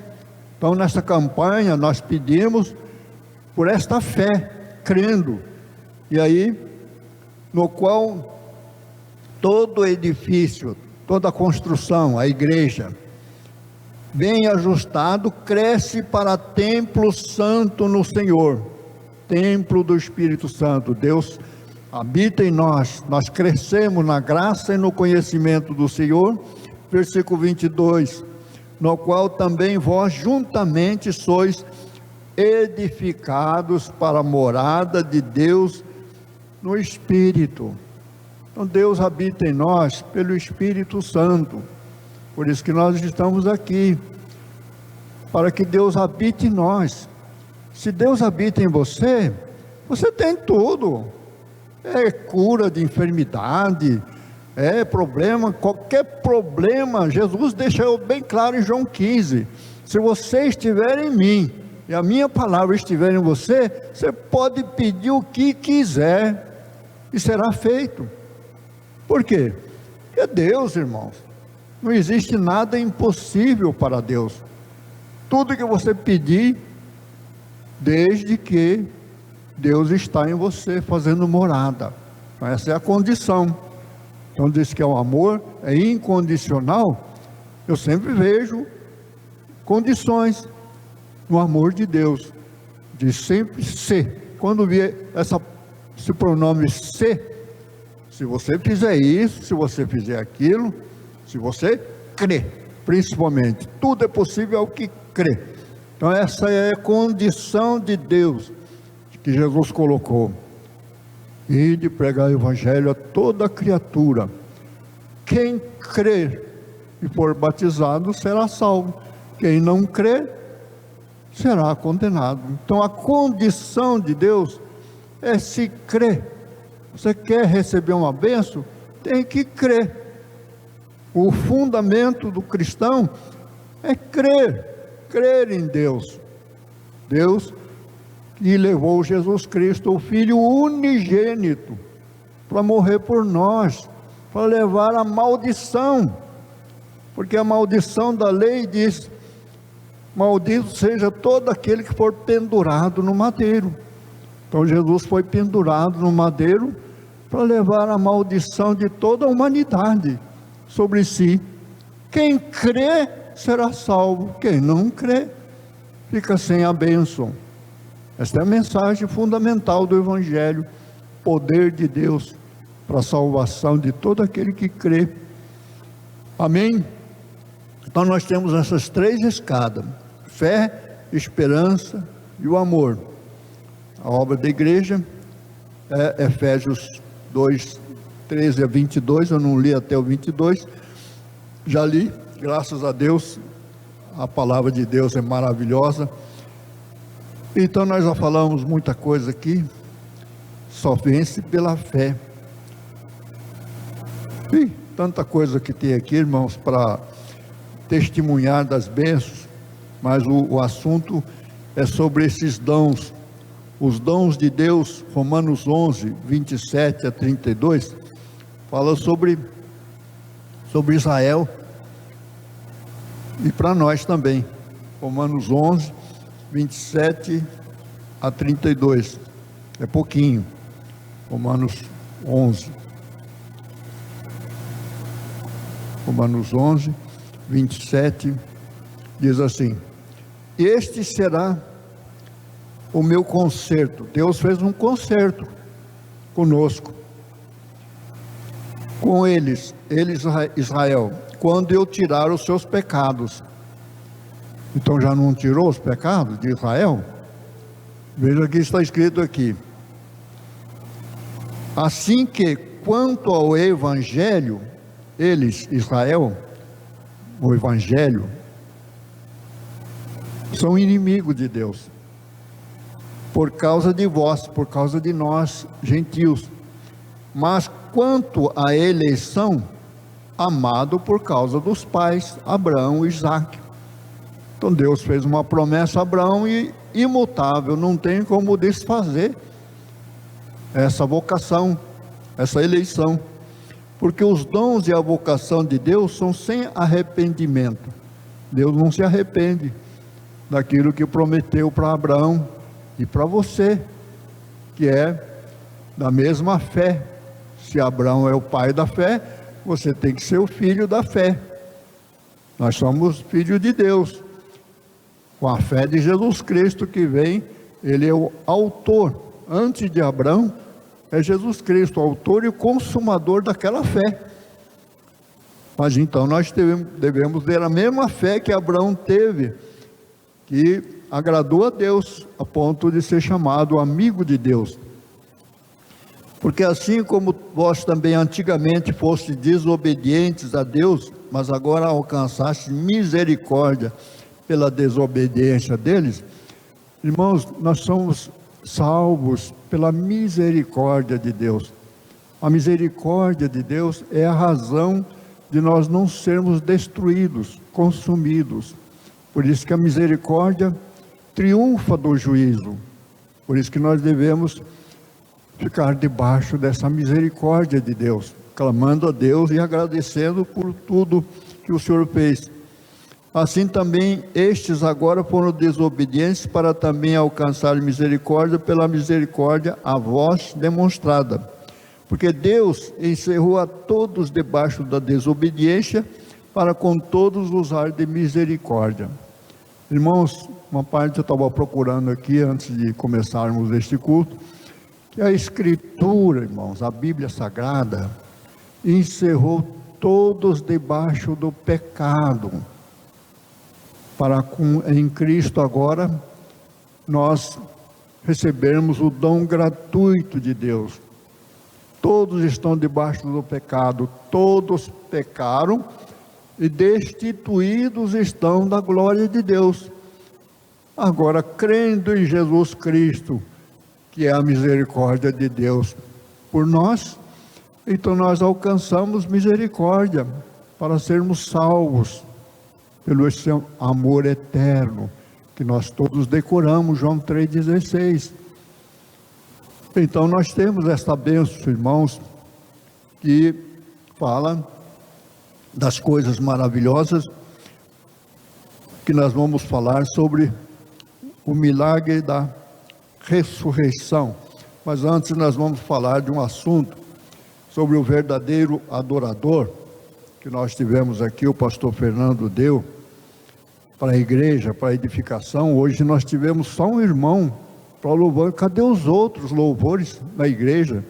Então, nessa campanha, nós pedimos por esta fé, crendo. E aí, no qual todo edifício, toda a construção, a igreja, bem ajustado, cresce para templo santo no Senhor, templo do Espírito Santo. Deus habita em nós, nós crescemos na graça e no conhecimento do Senhor. Versículo 22, no qual também vós juntamente sois edificados para a morada de Deus no Espírito. Então Deus habita em nós pelo Espírito Santo. Por isso que nós estamos aqui, para que Deus habite em nós. Se Deus habita em você, você tem tudo. É cura de enfermidade, é problema, qualquer problema. Jesus deixou bem claro em João 15: se você estiver em mim e a minha palavra estiver em você, você pode pedir o que quiser e será feito. Por quê? Porque Deus, irmãos, não existe nada impossível para Deus. Tudo que você pedir, desde que Deus está em você, fazendo morada. Então, essa é a condição. Então diz que o amor é incondicional. Eu sempre vejo condições no amor de Deus, de sempre ser. Quando vier esse pronome ser, se você fizer isso, se você fizer aquilo, se você crê, principalmente, tudo é possível ao que crê. Então essa é a condição de Deus que Jesus colocou. E de pregar o evangelho a toda criatura. Quem crer e for batizado será salvo. Quem não crer será condenado. Então a condição de Deus é se crer. Você quer receber uma bênção? Tem que crer. O fundamento do cristão é crer. Crer em Deus. Deus que levou Jesus Cristo, o Filho unigênito, para morrer por nós, para levar a maldição. Porque a maldição da lei diz: maldito seja todo aquele que for pendurado no madeiro. Então Jesus foi pendurado no madeiro para levar a maldição de toda a humanidade sobre si. Quem crê será salvo, quem não crê fica sem a bênção. Esta é a mensagem fundamental do Evangelho, poder de Deus para a salvação de todo aquele que crê. Amém? Então nós temos essas três escadas: fé, esperança e o amor. A obra da igreja é Efésios 2, 13 a 22, eu não li até o 22, já li. graças a Deus, a palavra de Deus é maravilhosa. Então nós já falamos muita coisa aqui, só vence pela fé. E tanta coisa que tem aqui, irmãos, para testemunhar das bênçãos, mas o assunto é sobre esses dons, os dons de Deus. Romanos 11, 27 a 32, fala sobre Israel, e para nós também. Romanos 11, 27 a 32, é pouquinho. Romanos 11, 27, diz assim: este será o meu concerto. Deus fez um concerto conosco, com eles, Israel, quando eu tirar os seus pecados. Então já não tirou os pecados de Israel? Veja que está escrito aqui: assim que quanto ao evangelho, eles, Israel, o evangelho, são inimigos de Deus, por causa de vós, por causa de nós, gentios. Mas quanto à eleição, amado por causa dos pais, Abraão e Isaque. Então Deus fez uma promessa a Abraão e imutável, não tem como desfazer essa vocação, essa eleição, porque os dons e a vocação de Deus são sem arrependimento. Deus não se arrepende daquilo que prometeu para Abraão e para você, que é da mesma fé. Se Abraão é o pai da fé, você tem que ser o filho da fé. Nós somos filhos de Deus, com a fé de Jesus Cristo que vem. Ele é o autor, antes de Abraão, é Jesus Cristo, o autor e o consumador daquela fé. Mas então nós devemos ter a mesma fé que Abraão teve, que agradou a Deus, a ponto de ser chamado amigo de Deus. Porque assim como vós também antigamente fostes desobedientes a Deus, mas agora alcançaste misericórdia pela desobediência deles, irmãos, nós somos salvos pela misericórdia de Deus. A misericórdia de Deus é a razão de nós não sermos destruídos, consumidos. Por isso que a misericórdia triunfa do juízo. Por isso que nós devemos ficar debaixo dessa misericórdia de Deus, clamando a Deus e agradecendo por tudo que o Senhor fez. Assim também estes agora foram desobedientes para também alcançar misericórdia pela misericórdia a vós demonstrada. Porque Deus encerrou a todos debaixo da desobediência, para com todos usar de misericórdia. Irmãos, uma parte eu estava procurando aqui antes de começarmos este culto, que a Escritura, irmãos, a Bíblia Sagrada, encerrou todos debaixo do pecado, para em Cristo agora nós recebermos o dom gratuito de Deus. Todos estão debaixo do pecado, todos pecaram e destituídos estão da glória de Deus. Agora, crendo em Jesus Cristo, que é a misericórdia de Deus por nós, então nós alcançamos misericórdia para sermos salvos pelo esse amor eterno que nós todos decoramos, João 3,16. Então nós temos esta bênção, irmãos, que fala das coisas maravilhosas que nós vamos falar sobre o milagre da ressurreição. Mas antes nós vamos falar de um assunto sobre o verdadeiro adorador, que nós tivemos aqui, o pastor Fernando deu para a igreja, para a edificação. Hoje nós tivemos só um irmão para louvar. Cadê os outros louvores na igreja?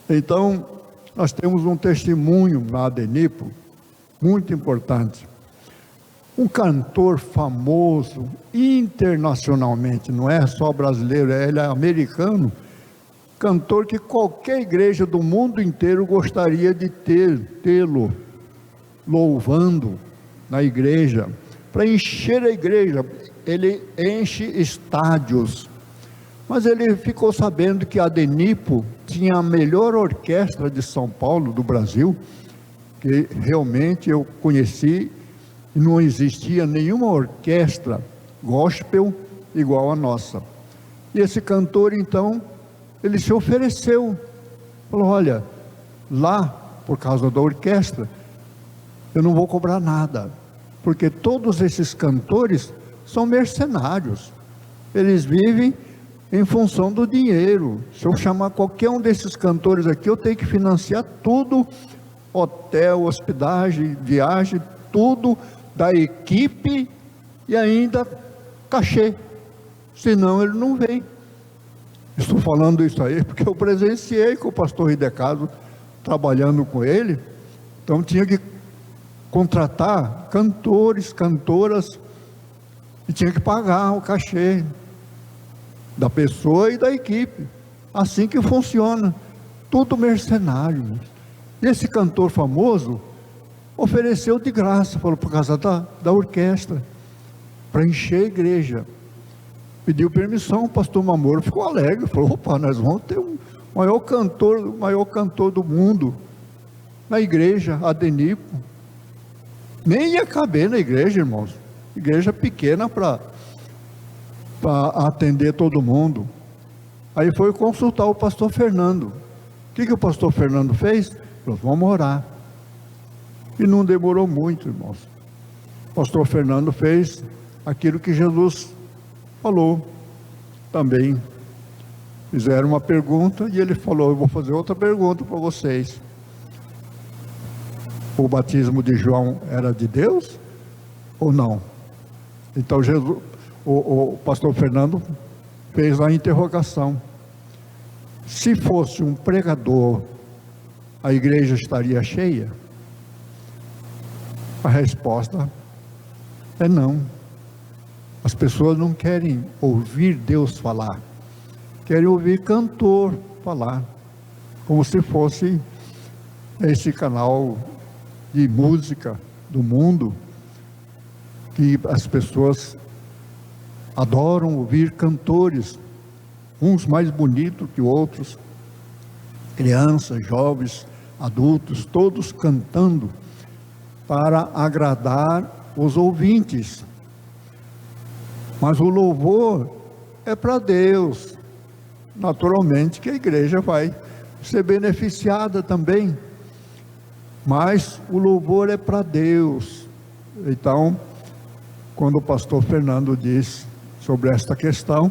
Então nós temos um testemunho na Adenipo muito importante. Um cantor famoso internacionalmente, não é só brasileiro, ele é americano, cantor que qualquer igreja do mundo inteiro gostaria de tê-lo. louvando na igreja, para encher a igreja. Ele enche estádios, mas ele ficou sabendo que a Adenipo tinha a melhor orquestra de São Paulo, do Brasil, que realmente eu conheci, e não existia nenhuma orquestra gospel igual a nossa. E esse cantor, então, ele se ofereceu, falou: olha, lá, por causa da orquestra, eu não vou cobrar nada, porque todos esses cantores são mercenários, eles vivem em função do dinheiro. Se eu chamar qualquer um desses cantores aqui, eu tenho que financiar tudo, hotel, hospedagem, viagem, tudo da equipe, e ainda cachê, senão ele não vem. Estou falando isso aí porque eu presenciei com o pastor Ridecaso, trabalhando com ele. Então tinha que contratar cantores, cantoras, e tinha que pagar o cachê da pessoa e da equipe. Assim que funciona, tudo mercenário. E esse cantor famoso ofereceu de graça, falou, por causa da orquestra, para encher a igreja. Pediu permissão, o pastor Mamoro ficou alegre, falou: opa, nós vamos ter o maior cantor do mundo na igreja, Adenipo. Nem ia caber na igreja, irmãos, igreja pequena para atender todo mundo. Aí foi consultar o pastor Fernando. O que o pastor Fernando fez? Falou: vamos orar. E não demorou muito, irmãos. O pastor Fernando fez aquilo que Jesus falou também. Fizeram uma pergunta e ele falou: eu vou fazer outra pergunta para vocês. O batismo de João era de Deus ou não? Então Jesus, o pastor Fernando fez a interrogação: se fosse um pregador, a igreja estaria cheia? A resposta é não. As pessoas não querem ouvir Deus falar, querem ouvir cantor falar, como se fosse esse canal de música do mundo, que as pessoas adoram ouvir cantores, uns mais bonitos que outros, crianças, jovens, adultos, todos cantando para agradar os ouvintes. Mas o louvor é para Deus. Naturalmente que a igreja vai ser beneficiada também, mas o louvor é para Deus. Então, quando o pastor Fernando disse sobre esta questão,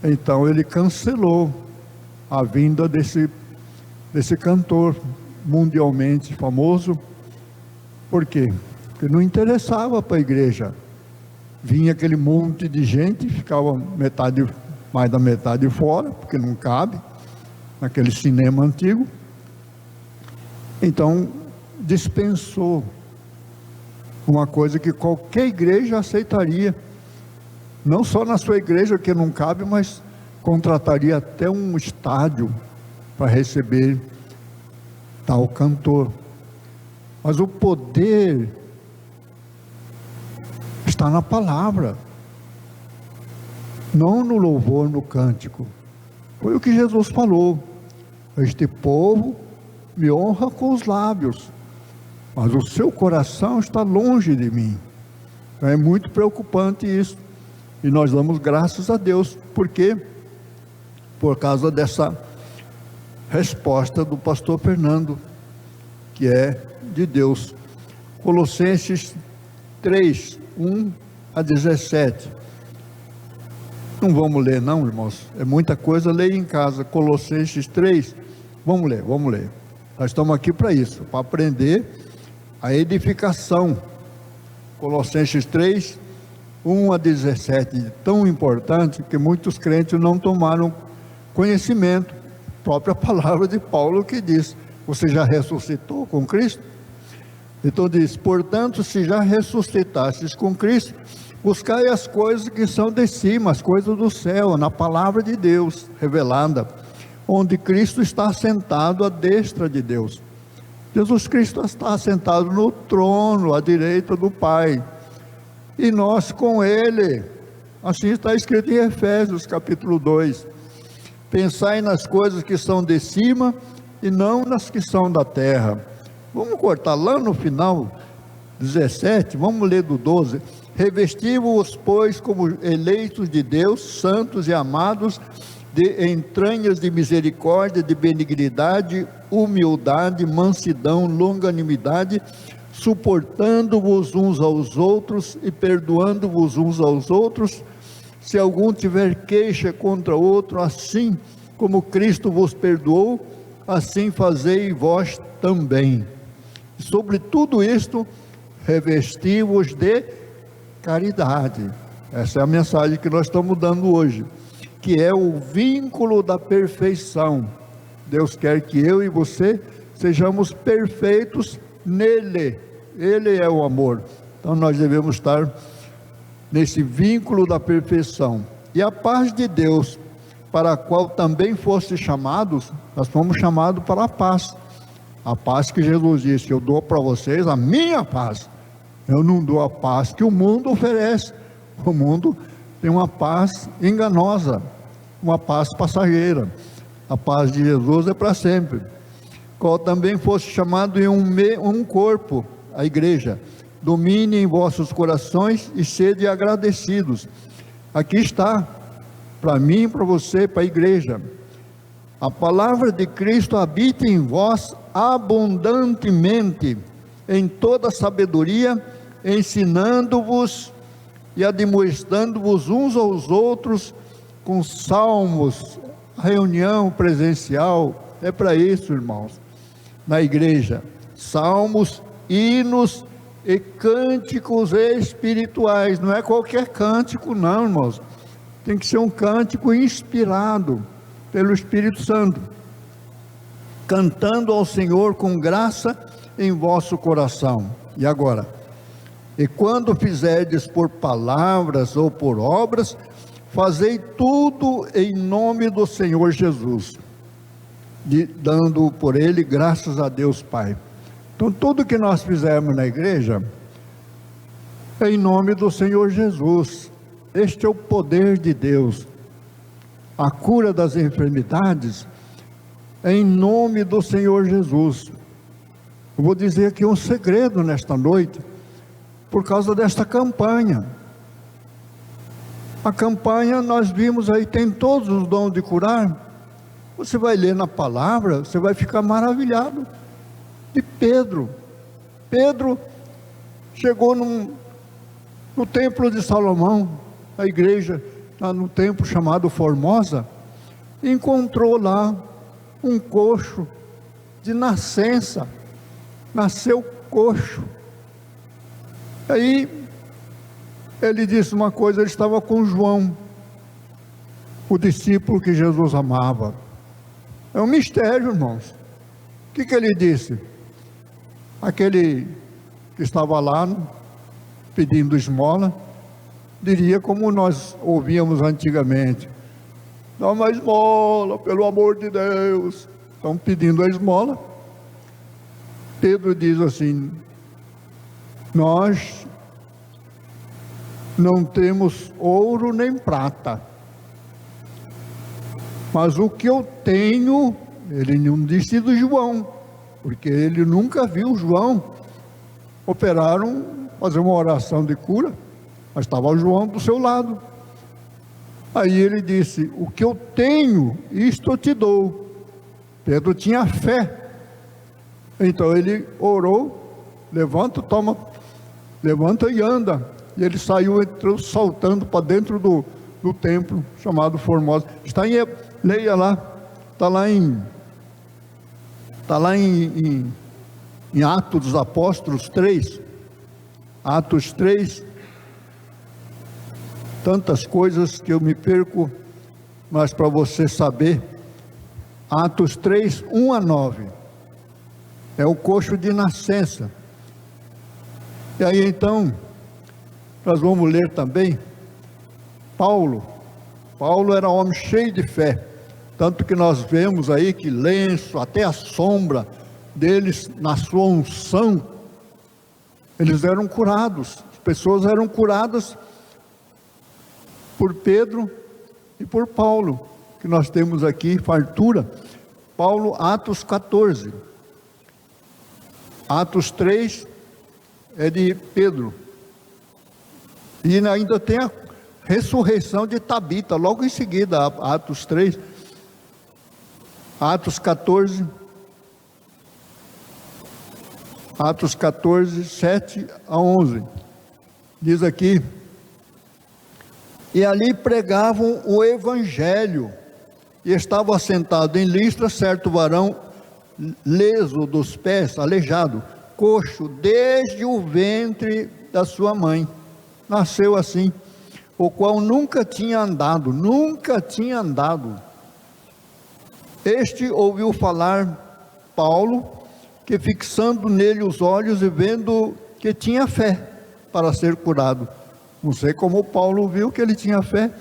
então ele cancelou a vinda desse cantor mundialmente famoso. Por quê? Porque não interessava para a igreja. Vinha aquele monte de gente, ficava mais da metade fora, porque não cabe naquele cinema antigo. Então dispensou uma coisa que qualquer igreja aceitaria, não só na sua igreja que não cabe, mas contrataria até um estádio para receber tal cantor. Mas o poder está na palavra, não no louvor, no cântico. Foi o que Jesus falou: este povo me honra com os lábios, mas o seu coração está longe de mim. Então é muito preocupante isso, e nós damos graças a Deus, porque por causa dessa resposta do pastor Fernando, que é de Deus. Colossenses 3, 1 a 17. Não vamos ler não, irmãos, é muita coisa, leia em casa. Colossenses 3, vamos ler. Nós estamos aqui para isso, para aprender a edificação. Colossenses 3, 1 a 17, tão importante que muitos crentes não tomaram conhecimento. A própria palavra de Paulo que diz: você já ressuscitou com Cristo? Então diz: portanto, se já ressuscitastes com Cristo, buscai as coisas que são de cima, as coisas do céu, na palavra de Deus revelada, onde Cristo está sentado à destra de Deus. Jesus Cristo está sentado no trono, à direita do Pai, e nós com Ele. Assim está escrito em Efésios capítulo 2. Pensai nas coisas que são de cima e não nas que são da terra. Vamos cortar lá no final, 17, vamos ler do 12. Revesti-vos, pois, como eleitos de Deus, santos e amados, de entranhas de misericórdia, de benignidade, humildade, mansidão, longanimidade, suportando-vos uns aos outros e perdoando-vos uns aos outros, se algum tiver queixa contra outro, assim como Cristo vos perdoou, assim fazei vós também. Sobre tudo isto, revesti-vos de caridade. Essa é a mensagem que nós estamos dando hoje, que é o vínculo da perfeição. Deus quer que eu e você sejamos perfeitos nele. Ele é o amor. Então nós devemos estar nesse vínculo da perfeição. E a paz de Deus, para a qual também foste chamados, nós fomos chamados para a paz. A paz que Jesus disse: eu dou para vocês a minha paz. Eu não dou a paz que o mundo oferece. O mundo tem uma paz enganosa, uma paz passageira. A paz de Jesus é para sempre. Qual também fosse chamado em um corpo, a igreja. Domine em vossos corações e sede agradecidos. Aqui está, para mim, para você, para a igreja. A palavra de Cristo habita em vós abundantemente, em toda sabedoria, ensinando-vos e admoestando-vos uns aos outros com salmos. Reunião presencial é para isso, irmãos, na igreja. Salmos, hinos e cânticos espirituais. Não é qualquer cântico não, irmãos, tem que ser um cântico inspirado pelo Espírito Santo, cantando ao Senhor com graça em vosso coração. E agora, e quando fizerdes por palavras ou por obras, fazei tudo em nome do Senhor Jesus, dando por Ele graças a Deus Pai. Então tudo que nós fizermos na igreja é em nome do Senhor Jesus. Este é o poder de Deus. A cura das enfermidades é em nome do Senhor Jesus. Eu vou dizer aqui um segredo nesta noite, por causa desta campanha. A campanha, nós vimos aí, tem todos os dons de curar. Você vai ler na palavra, você vai ficar maravilhado. De Pedro. Pedro chegou no templo de Salomão, a igreja, lá no templo chamado Formosa, e encontrou lá um coxo de nascença, nasceu coxo. Aí ele disse uma coisa, ele estava com João, o discípulo que Jesus amava. É um mistério, irmãos. O que ele disse? Aquele que estava lá pedindo esmola, diria como nós ouvíamos antigamente: dá uma esmola, pelo amor de Deus. Estão pedindo a esmola. Pedro diz assim: nós não temos ouro nem prata, mas o que eu tenho, ele não disse do João, porque ele nunca viu João. Operaram, fazer uma oração de cura, mas estava o João do seu lado. Aí ele disse: o que eu tenho, isto eu te dou. Pedro tinha fé. Então ele orou: levanta, toma, levanta e anda. E ele saiu, entrou saltando para dentro do templo chamado Formosa. Está em, leia lá, está lá em Atos dos Apóstolos 3, Atos 3, tantas coisas que eu me perco, mas para você saber, Atos 3, 1 a 9, é o coxo de nascença. E aí então, nós vamos ler também, Paulo era um homem cheio de fé, tanto que nós vemos aí que lenço, até a sombra deles, na sua unção, eles eram curados. As pessoas eram curadas por Pedro e por Paulo, que nós temos aqui fartura. Paulo, Atos 14. Atos 3 é de Pedro. E ainda tem a ressurreição de Tabita, logo em seguida, Atos 3. Atos 14, 7 a 11. Diz aqui: e ali pregavam o evangelho, e estava assentado em Listra certo varão leso dos pés, aleijado, coxo, desde o ventre da sua mãe. Nasceu assim, o qual nunca tinha andado. Este ouviu falar Paulo, que fixando nele os olhos e vendo que tinha fé para ser curado. Não sei como Paulo viu que ele tinha fé.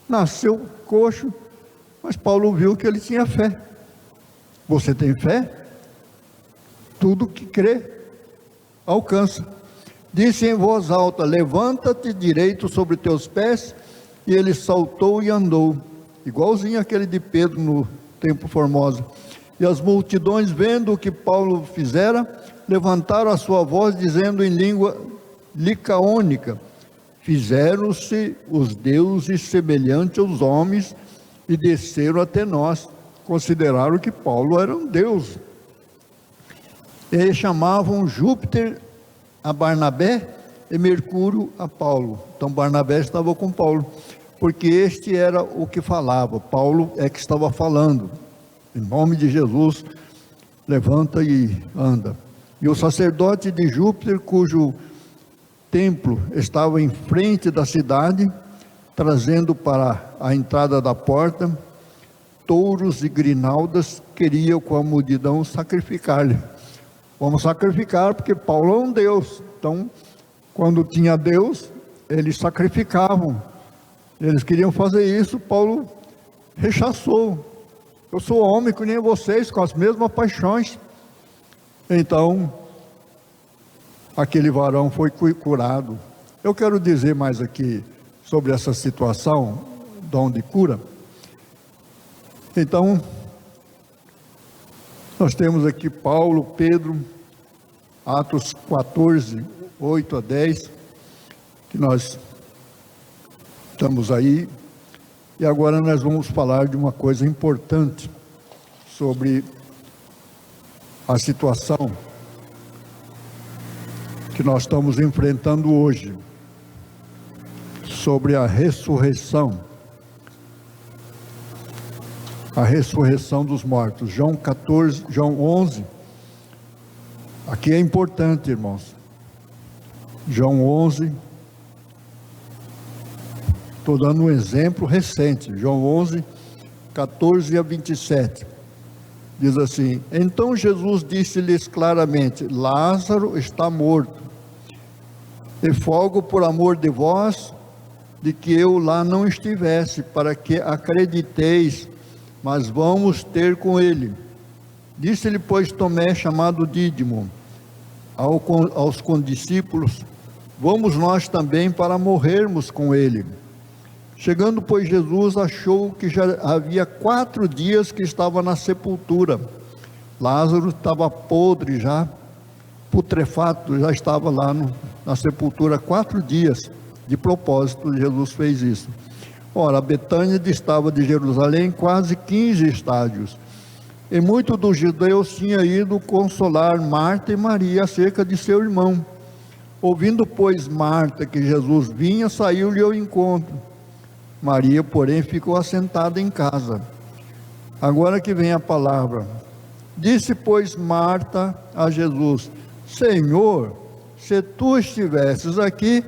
Nasceu coxo, mas Paulo viu que ele tinha fé. Você tem fé? Tudo que crê, alcança. Disse em voz alta: levanta-te direito sobre teus pés. E ele saltou e andou, igualzinho aquele de Pedro no Templo Formosa. E as multidões, vendo o que Paulo fizera, levantaram a sua voz, dizendo em língua licaônica: fizeram-se os deuses semelhantes aos homens e desceram até nós. Consideraram que Paulo era um deus. E chamavam Júpiter a Barnabé e Mercúrio a Paulo. Então Barnabé estava com Paulo, porque este era o que falava. Paulo é que estava falando. Em nome de Jesus, levanta e anda. E o sacerdote de Júpiter, cujo templo estava em frente da cidade, trazendo para a entrada da porta touros e grinaldas, queria com a multidão sacrificar-lhe. Vamos sacrificar, porque Paulo é um Deus. Então, quando tinha Deus, eles sacrificavam. Eles queriam fazer isso, Paulo rechaçou. Eu sou homem que nem vocês, com as mesmas paixões. Então, aquele varão foi curado. Eu quero dizer mais aqui sobre essa situação, dom de cura. Então, nós temos aqui Paulo, Pedro, Atos 14, 8 a 10, que nós estamos aí. E agora nós vamos falar de uma coisa importante sobre a situação que nós estamos enfrentando hoje, sobre a ressurreição dos mortos. João 11, aqui é importante, irmãos. João 11, estou dando um exemplo recente. João 11, 14 a 27, diz assim: então Jesus disse-lhes claramente: Lázaro está morto, e folgo por amor de vós, de que eu lá não estivesse, para que acrediteis, mas vamos ter com ele. Disse-lhe, pois, Tomé, chamado Dídimo, aos condiscípulos: vamos nós também para morrermos com ele. Chegando, pois, Jesus achou que já havia 4 dias que estava na sepultura. Lázaro estava podre já, putrefato, já estava lá na sepultura 4 dias. De propósito, Jesus fez isso. Ora, Betânia distava de Jerusalém quase 15 estádios, e muitos dos judeus tinham ido consolar Marta e Maria acerca de seu irmão. Ouvindo, pois, Marta que Jesus vinha, saiu-lhe ao encontro. Maria, porém, ficou assentada em casa. Agora que vem a palavra. Disse, pois, Marta a Jesus: Senhor, se tu estivesses aqui,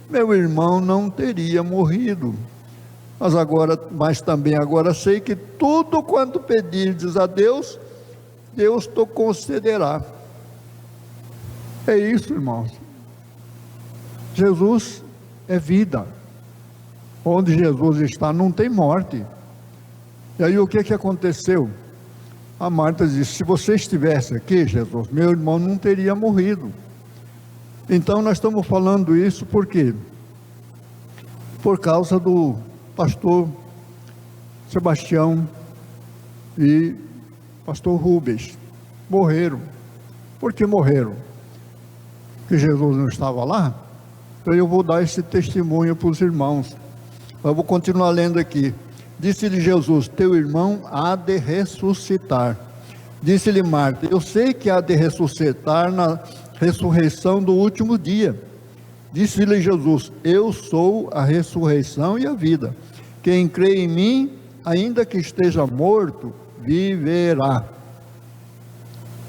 meu irmão não teria morrido. Mas também agora sei que tudo quanto pedires a Deus, Deus te concederá. É isso, irmãos. Jesus é vida. Onde Jesus está não tem morte. E aí o que aconteceu? A Marta disse: se você estivesse aqui, Jesus, meu irmão não teria morrido. Então nós estamos falando isso por quê? Por causa do pastor Sebastião e pastor Rubens. Morreram. Por que morreram? Porque Jesus não estava lá? Então eu vou dar esse testemunho para os irmãos. Eu vou continuar lendo aqui. Disse-lhe Jesus: teu irmão há de ressuscitar. Disse-lhe Marta: eu sei que há de ressuscitar na ressurreição do último dia. Disse-lhe Jesus: eu sou a ressurreição e a vida. Quem crê em mim, ainda que esteja morto, viverá.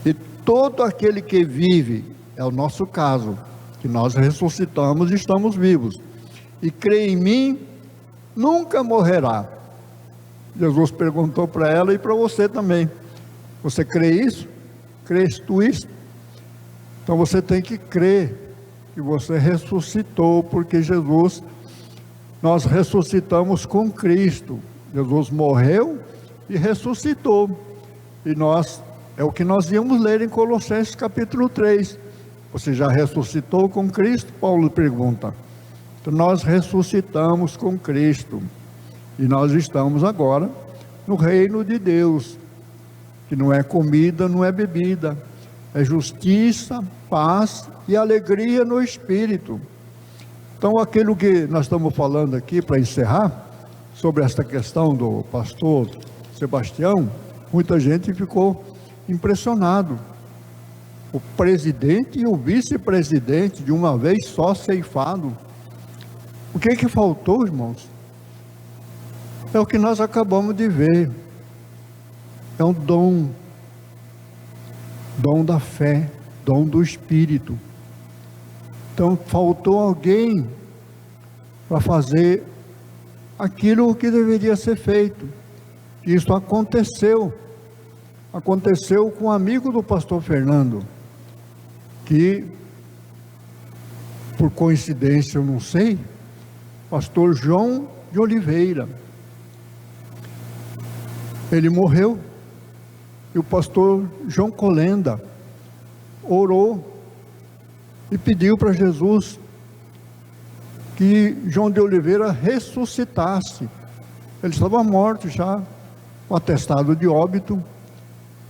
E todo aquele que vive, é o nosso caso, que nós ressuscitamos e estamos vivos, e crê em mim, nunca morrerá. Jesus perguntou para ela e para você também: você crê isso? Crês tu isso? Então você tem que crer que você ressuscitou, porque Jesus, nós ressuscitamos com Cristo. Jesus morreu e ressuscitou. E nós, é o que nós íamos ler em Colossenses capítulo 3. Você já ressuscitou com Cristo? Paulo pergunta. Então nós ressuscitamos com Cristo. E nós estamos agora no reino de Deus, que não é comida, não é bebida, é justiça, paz e alegria no Espírito. Então aquilo que nós estamos falando aqui, para encerrar, sobre esta questão do pastor Sebastião, muita gente ficou impressionado. O presidente e o vice-presidente de uma vez só ceifado. O que faltou, irmãos? É o que nós acabamos de ver. É um dom da fé, dom do Espírito. Então faltou alguém para fazer aquilo que deveria ser feito. Isso aconteceu com um amigo do pastor Fernando, que, por coincidência eu não sei, pastor João de Oliveira. Ele morreu, e o pastor João Colenda orou e pediu para Jesus que João de Oliveira ressuscitasse. Ele estava morto já, com atestado de óbito.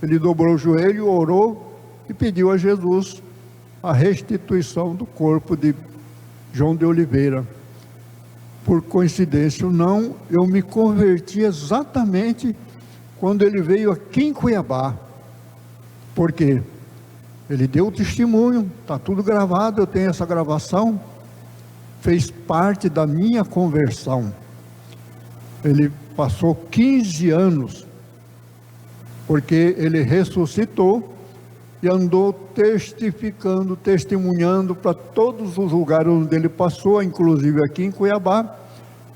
Ele dobrou o joelho, orou e pediu a Jesus a restituição do corpo de João de Oliveira. Por coincidência ou não, eu me converti exatamente quando ele veio aqui em Cuiabá. Por quê? Ele deu testemunho, está tudo gravado, eu tenho essa gravação, fez parte da minha conversão. Ele passou 15 anos, porque ele ressuscitou e andou testificando, testemunhando para todos os lugares onde ele passou, inclusive aqui em Cuiabá.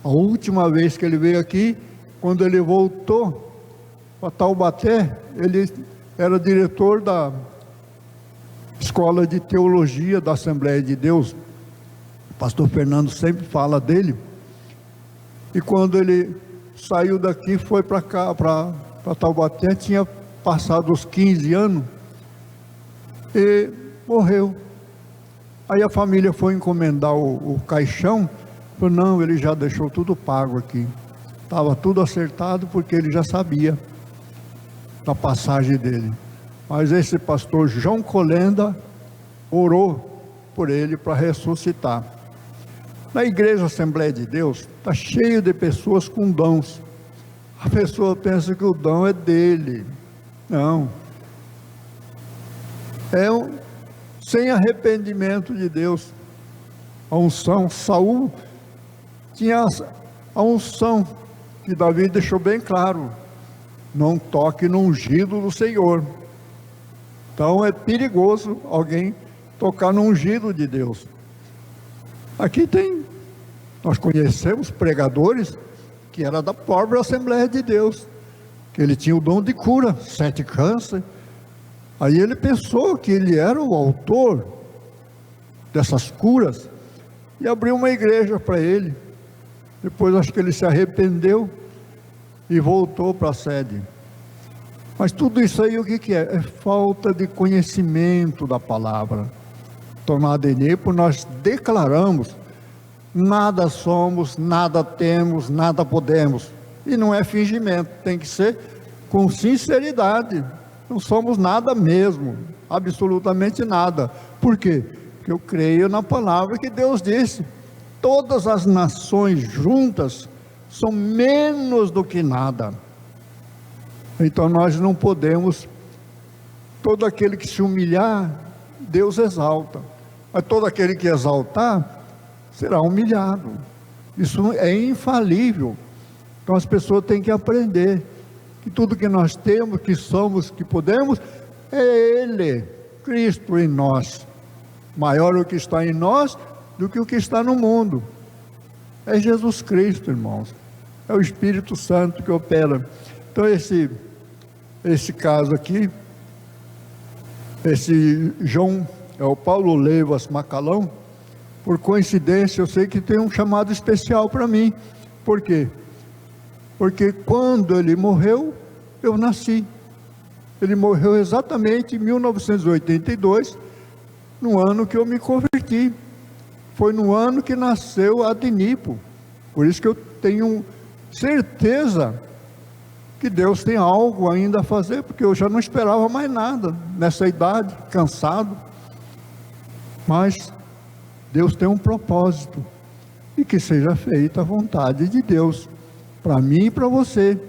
A última vez que ele veio aqui, quando ele voltou para Taubaté, ele era diretor da Escola de Teologia da Assembleia de Deus. O pastor Fernando sempre fala dele. E quando ele saiu daqui, foi para cá, para Taubaté, tinha passado os 15 anos e morreu. Aí a família foi encomendar o caixão. Falou: não, ele já deixou tudo pago aqui, estava tudo acertado, porque ele já sabia da passagem dele. Mas esse pastor João Colenda orou por ele para ressuscitar. Na igreja Assembleia de Deus está cheio de pessoas com dons. A pessoa pensa que o dom é dele. Não, sem arrependimento de Deus. A unção, Saul tinha a unção que Davi deixou bem claro: não toque no ungido do Senhor. Então é perigoso alguém tocar no ungido de Deus. Aqui nós conhecemos pregadores que era da própria Assembleia de Deus, que ele tinha o dom de cura, 7 câncer. Aí ele pensou que ele era o autor dessas curas e abriu uma igreja para ele. Depois acho que ele se arrependeu e voltou para a sede. Mas tudo isso aí, o que é? É falta de conhecimento da palavra. Tomado em Nipo, nós declaramos: nada somos, nada temos, nada podemos. E não é fingimento, tem que ser com sinceridade. Não somos nada mesmo, absolutamente nada. Por quê? Porque eu creio na palavra que Deus disse: todas as nações juntas são menos do que nada. Então nós não podemos, todo aquele que se humilhar, Deus exalta, mas todo aquele que exaltar, será humilhado. Isso é infalível. Então as pessoas têm que aprender que tudo que nós temos, que somos, que podemos, é Ele, Cristo em nós. Maior o que está em nós do que o que está no mundo. É Jesus Cristo, irmãos. É o Espírito Santo que opera. Então esse caso aqui, esse João, é o Paulo Leivas Macalão, por coincidência eu sei que tem um chamado especial para mim. Por quê? Porque quando ele morreu, eu nasci. Ele morreu exatamente em 1982, no ano que eu me converti. Foi no ano que nasceu Adnipo. Por isso que eu tenho certeza que Deus tem algo ainda a fazer, porque eu já não esperava mais nada nessa idade, cansado. Mas Deus tem um propósito, e que seja feita a vontade de Deus, para mim e para você.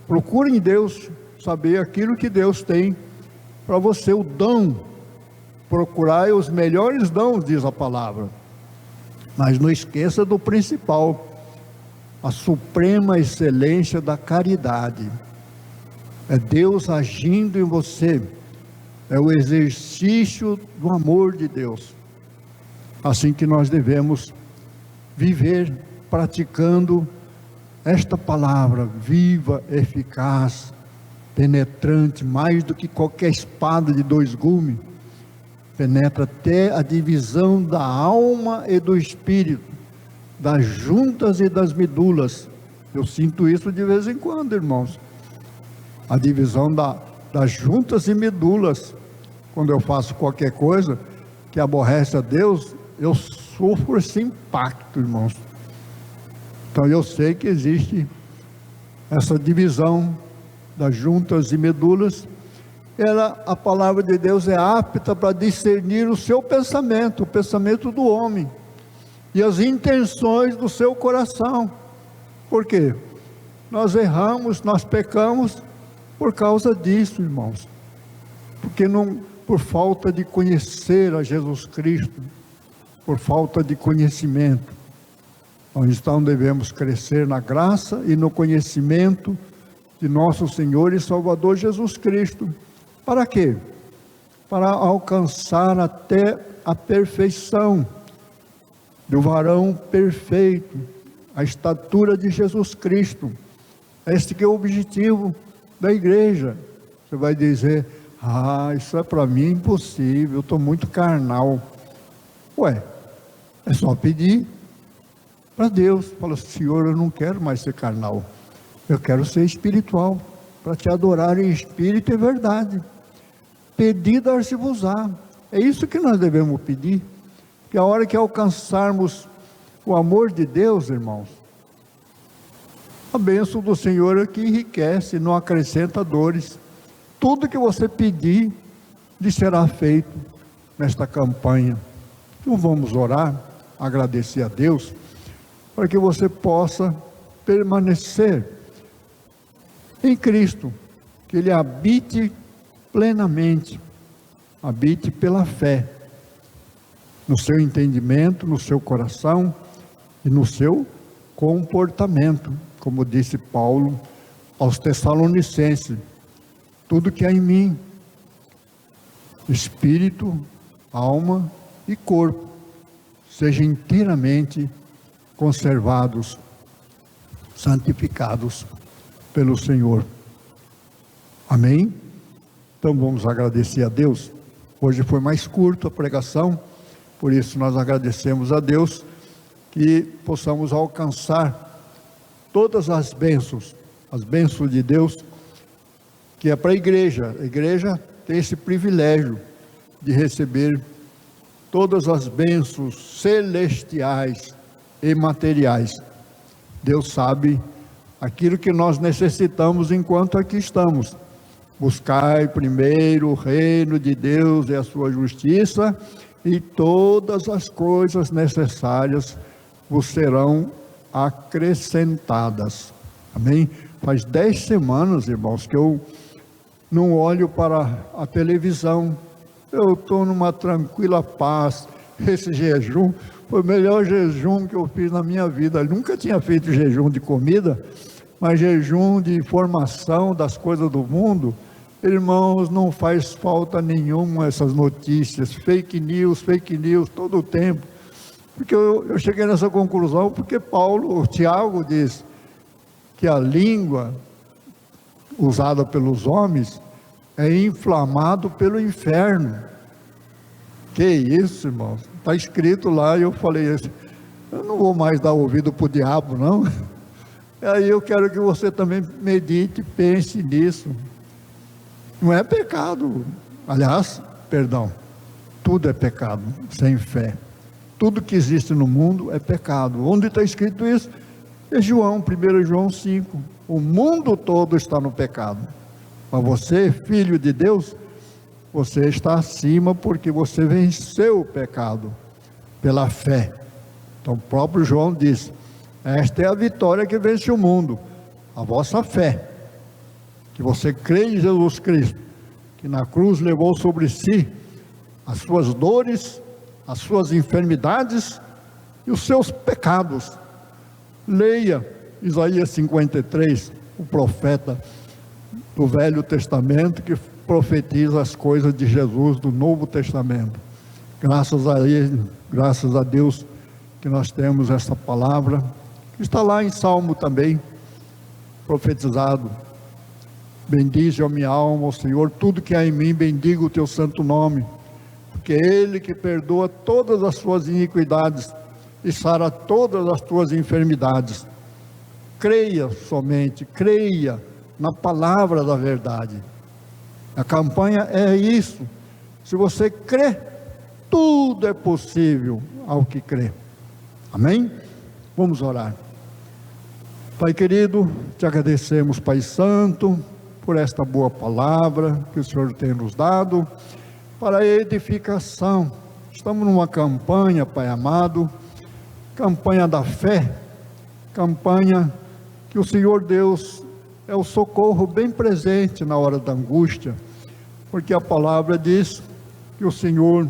Procure em Deus saber aquilo que Deus tem para você, o dom. Procurai os melhores dons, diz a palavra, mas não esqueça do principal, a suprema excelência da caridade. É Deus agindo em você, é o exercício do amor de Deus. Assim que nós devemos viver, praticando esta palavra viva, eficaz, penetrante, mais do que qualquer espada de dois gumes, penetra até a divisão da alma e do espírito, das juntas e das medulas. Eu sinto isso de vez em quando, irmãos, a divisão das juntas e medulas. Quando eu faço qualquer coisa que aborrece a Deus, eu sofro esse impacto, irmãos. Então eu sei que existe essa divisão das juntas e medulas. A palavra de Deus é apta para discernir o seu pensamento, o pensamento do homem, e as intenções do seu coração. Por quê? Nós erramos, nós pecamos por causa disso, irmãos. Porque por falta de conhecer a Jesus Cristo, por falta de conhecimento. Então devemos crescer na graça e no conhecimento de nosso Senhor e Salvador Jesus Cristo. Para quê? Para alcançar até a perfeição do varão perfeito, a estatura de Jesus Cristo. Este que é o objetivo da igreja. Você vai dizer: isso é para mim impossível, eu estou muito carnal. Ué, é só pedir para Deus. Fala: Senhor, eu não quero mais ser carnal, eu quero ser espiritual, para te adorar em espírito e verdade. Pedi, dar-se-vos-á. É isso que nós devemos pedir. Que a hora que alcançarmos o amor de Deus, irmãos, a bênção do Senhor é que enriquece, não acrescenta dores. Tudo que você pedir lhe será feito nesta campanha. Então vamos orar, agradecer a Deus, para que você possa permanecer em Cristo, que Ele habite plenamente, habite pela fé, no seu entendimento, no seu coração e no seu comportamento, como disse Paulo aos Tessalonicenses: tudo que há em mim, espírito, alma e corpo, sejam inteiramente conservados, santificados pelo Senhor. Amém? Então vamos agradecer a Deus. Hoje foi mais curta a pregação, por isso nós agradecemos a Deus, que possamos alcançar todas as bênçãos de Deus, que é para a igreja. A igreja tem esse privilégio de receber todas as bênçãos celestiais e materiais. Deus sabe aquilo que nós necessitamos enquanto aqui estamos. Buscai primeiro o reino de Deus e a sua justiça, e todas as coisas necessárias vos serão acrescentadas. Amém? Faz 10 semanas, irmãos, que eu não olho para a televisão. Eu estou numa tranquila paz. Esse jejum foi o melhor jejum que eu fiz na minha vida. Eu nunca tinha feito jejum de comida, mas jejum de informação das coisas do mundo. Irmãos, não faz falta nenhuma essas notícias, fake news todo o tempo. Porque eu cheguei nessa conclusão porque Tiago diz que a língua usada pelos homens é inflamado pelo inferno. Que isso, irmãos? Está escrito lá, e eu falei, eu não vou mais dar ouvido para o diabo, não. E aí eu quero que você também medite, pense nisso. Não é pecado, aliás, perdão, tudo é pecado sem fé. Tudo que existe no mundo é pecado. Onde está escrito isso? É 1 João 5. O mundo todo está no pecado. Mas você, filho de Deus, você está acima porque você venceu o pecado pela fé. Então o próprio João diz, esta é a vitória que vence o mundo, a vossa fé. Que você crê em Jesus Cristo, que na cruz levou sobre si as suas dores, as suas enfermidades e os seus pecados. Leia Isaías 53, o profeta do Velho Testamento, que profetiza as coisas de Jesus do Novo Testamento. Graças a ele, graças a Deus que nós temos essa palavra, que está lá em Salmo também, profetizado. Bendize a minha alma, ó Senhor, tudo que há em mim, bendiga o teu santo nome, porque é Ele que perdoa todas as suas iniquidades e sara todas as tuas enfermidades. Creia somente, creia na palavra da verdade. A campanha é isso. Se você crê, tudo é possível ao que crê. Amém? Vamos orar. Pai querido, te agradecemos, Pai Santo, por esta boa palavra que o Senhor tem nos dado para a edificação. Estamos numa campanha, Pai amado, campanha da fé, campanha que o Senhor Deus é o socorro bem presente na hora da angústia, porque a palavra diz que o Senhor,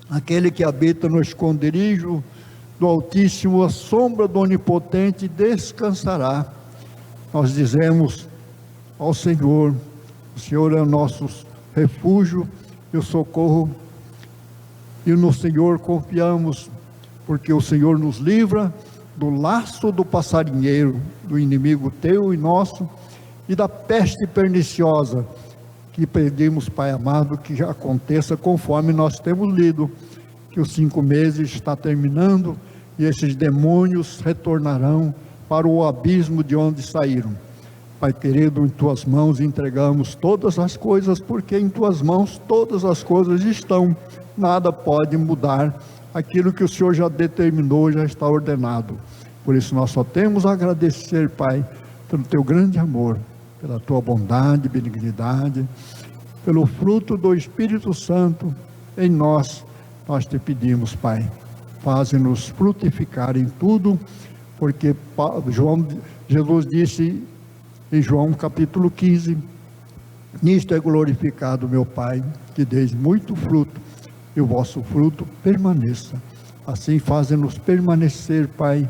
aquele que habita no esconderijo do Altíssimo, a sombra do Onipotente descansará. Nós dizemos ao Senhor, o Senhor é o nosso refúgio e o socorro, e no Senhor confiamos, porque o Senhor nos livra do laço do passarinheiro, do inimigo teu e nosso, e da peste perniciosa, que pedimos, Pai amado, que já aconteça conforme nós temos lido, que os 5 meses está terminando, e esses demônios retornarão para o abismo de onde saíram. Pai querido, em tuas mãos entregamos todas as coisas, porque em tuas mãos todas as coisas estão, nada pode mudar aquilo que o Senhor já determinou, já está ordenado. Por isso nós só temos a agradecer, Pai, pelo teu grande amor, pela tua bondade, benignidade, pelo fruto do Espírito Santo em nós. Nós te pedimos, Pai, faze-nos frutificar em tudo, porque Jesus disse em João capítulo 15, nisto é glorificado meu Pai, que deis muito fruto, e o vosso fruto permaneça. Assim faze-nos permanecer, Pai,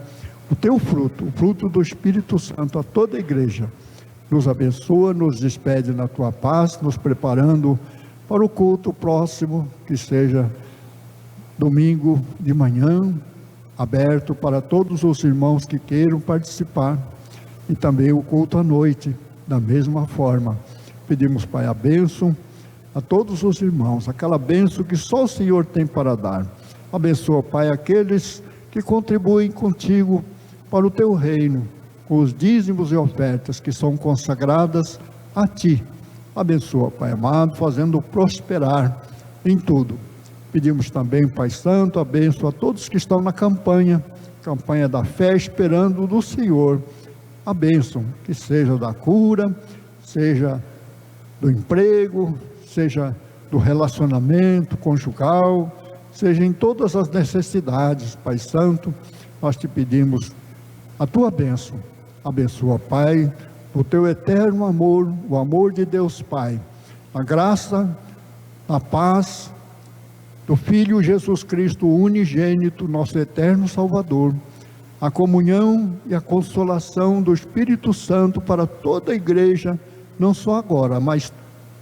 o teu fruto, o fruto do Espírito Santo a toda a igreja. Nos abençoa, nos despede na tua paz, nos preparando para o culto próximo, que seja domingo de manhã, aberto para todos os irmãos que queiram participar, e também o culto à noite, da mesma forma. Pedimos, Pai, a bênção a todos os irmãos, aquela bênção que só o Senhor tem para dar. Abençoa, Pai, aqueles que contribuem contigo para o teu reino, com os dízimos e ofertas que são consagradas a ti. Abençoa, Pai amado, fazendo prosperar em tudo. Pedimos também, Pai Santo, a bênção a todos que estão na campanha da fé, esperando do Senhor a bênção, que seja da cura, seja do emprego, seja do relacionamento conjugal, seja em todas as necessidades, Pai Santo, nós te pedimos a tua bênção. Abençoa, Pai, o teu eterno amor, o amor de Deus Pai, a graça, a paz do Filho Jesus Cristo unigênito, nosso eterno Salvador, a comunhão e a consolação do Espírito Santo para toda a igreja, não só agora, mas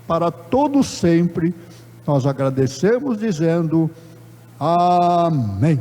para todos sempre. Nós agradecemos dizendo amém.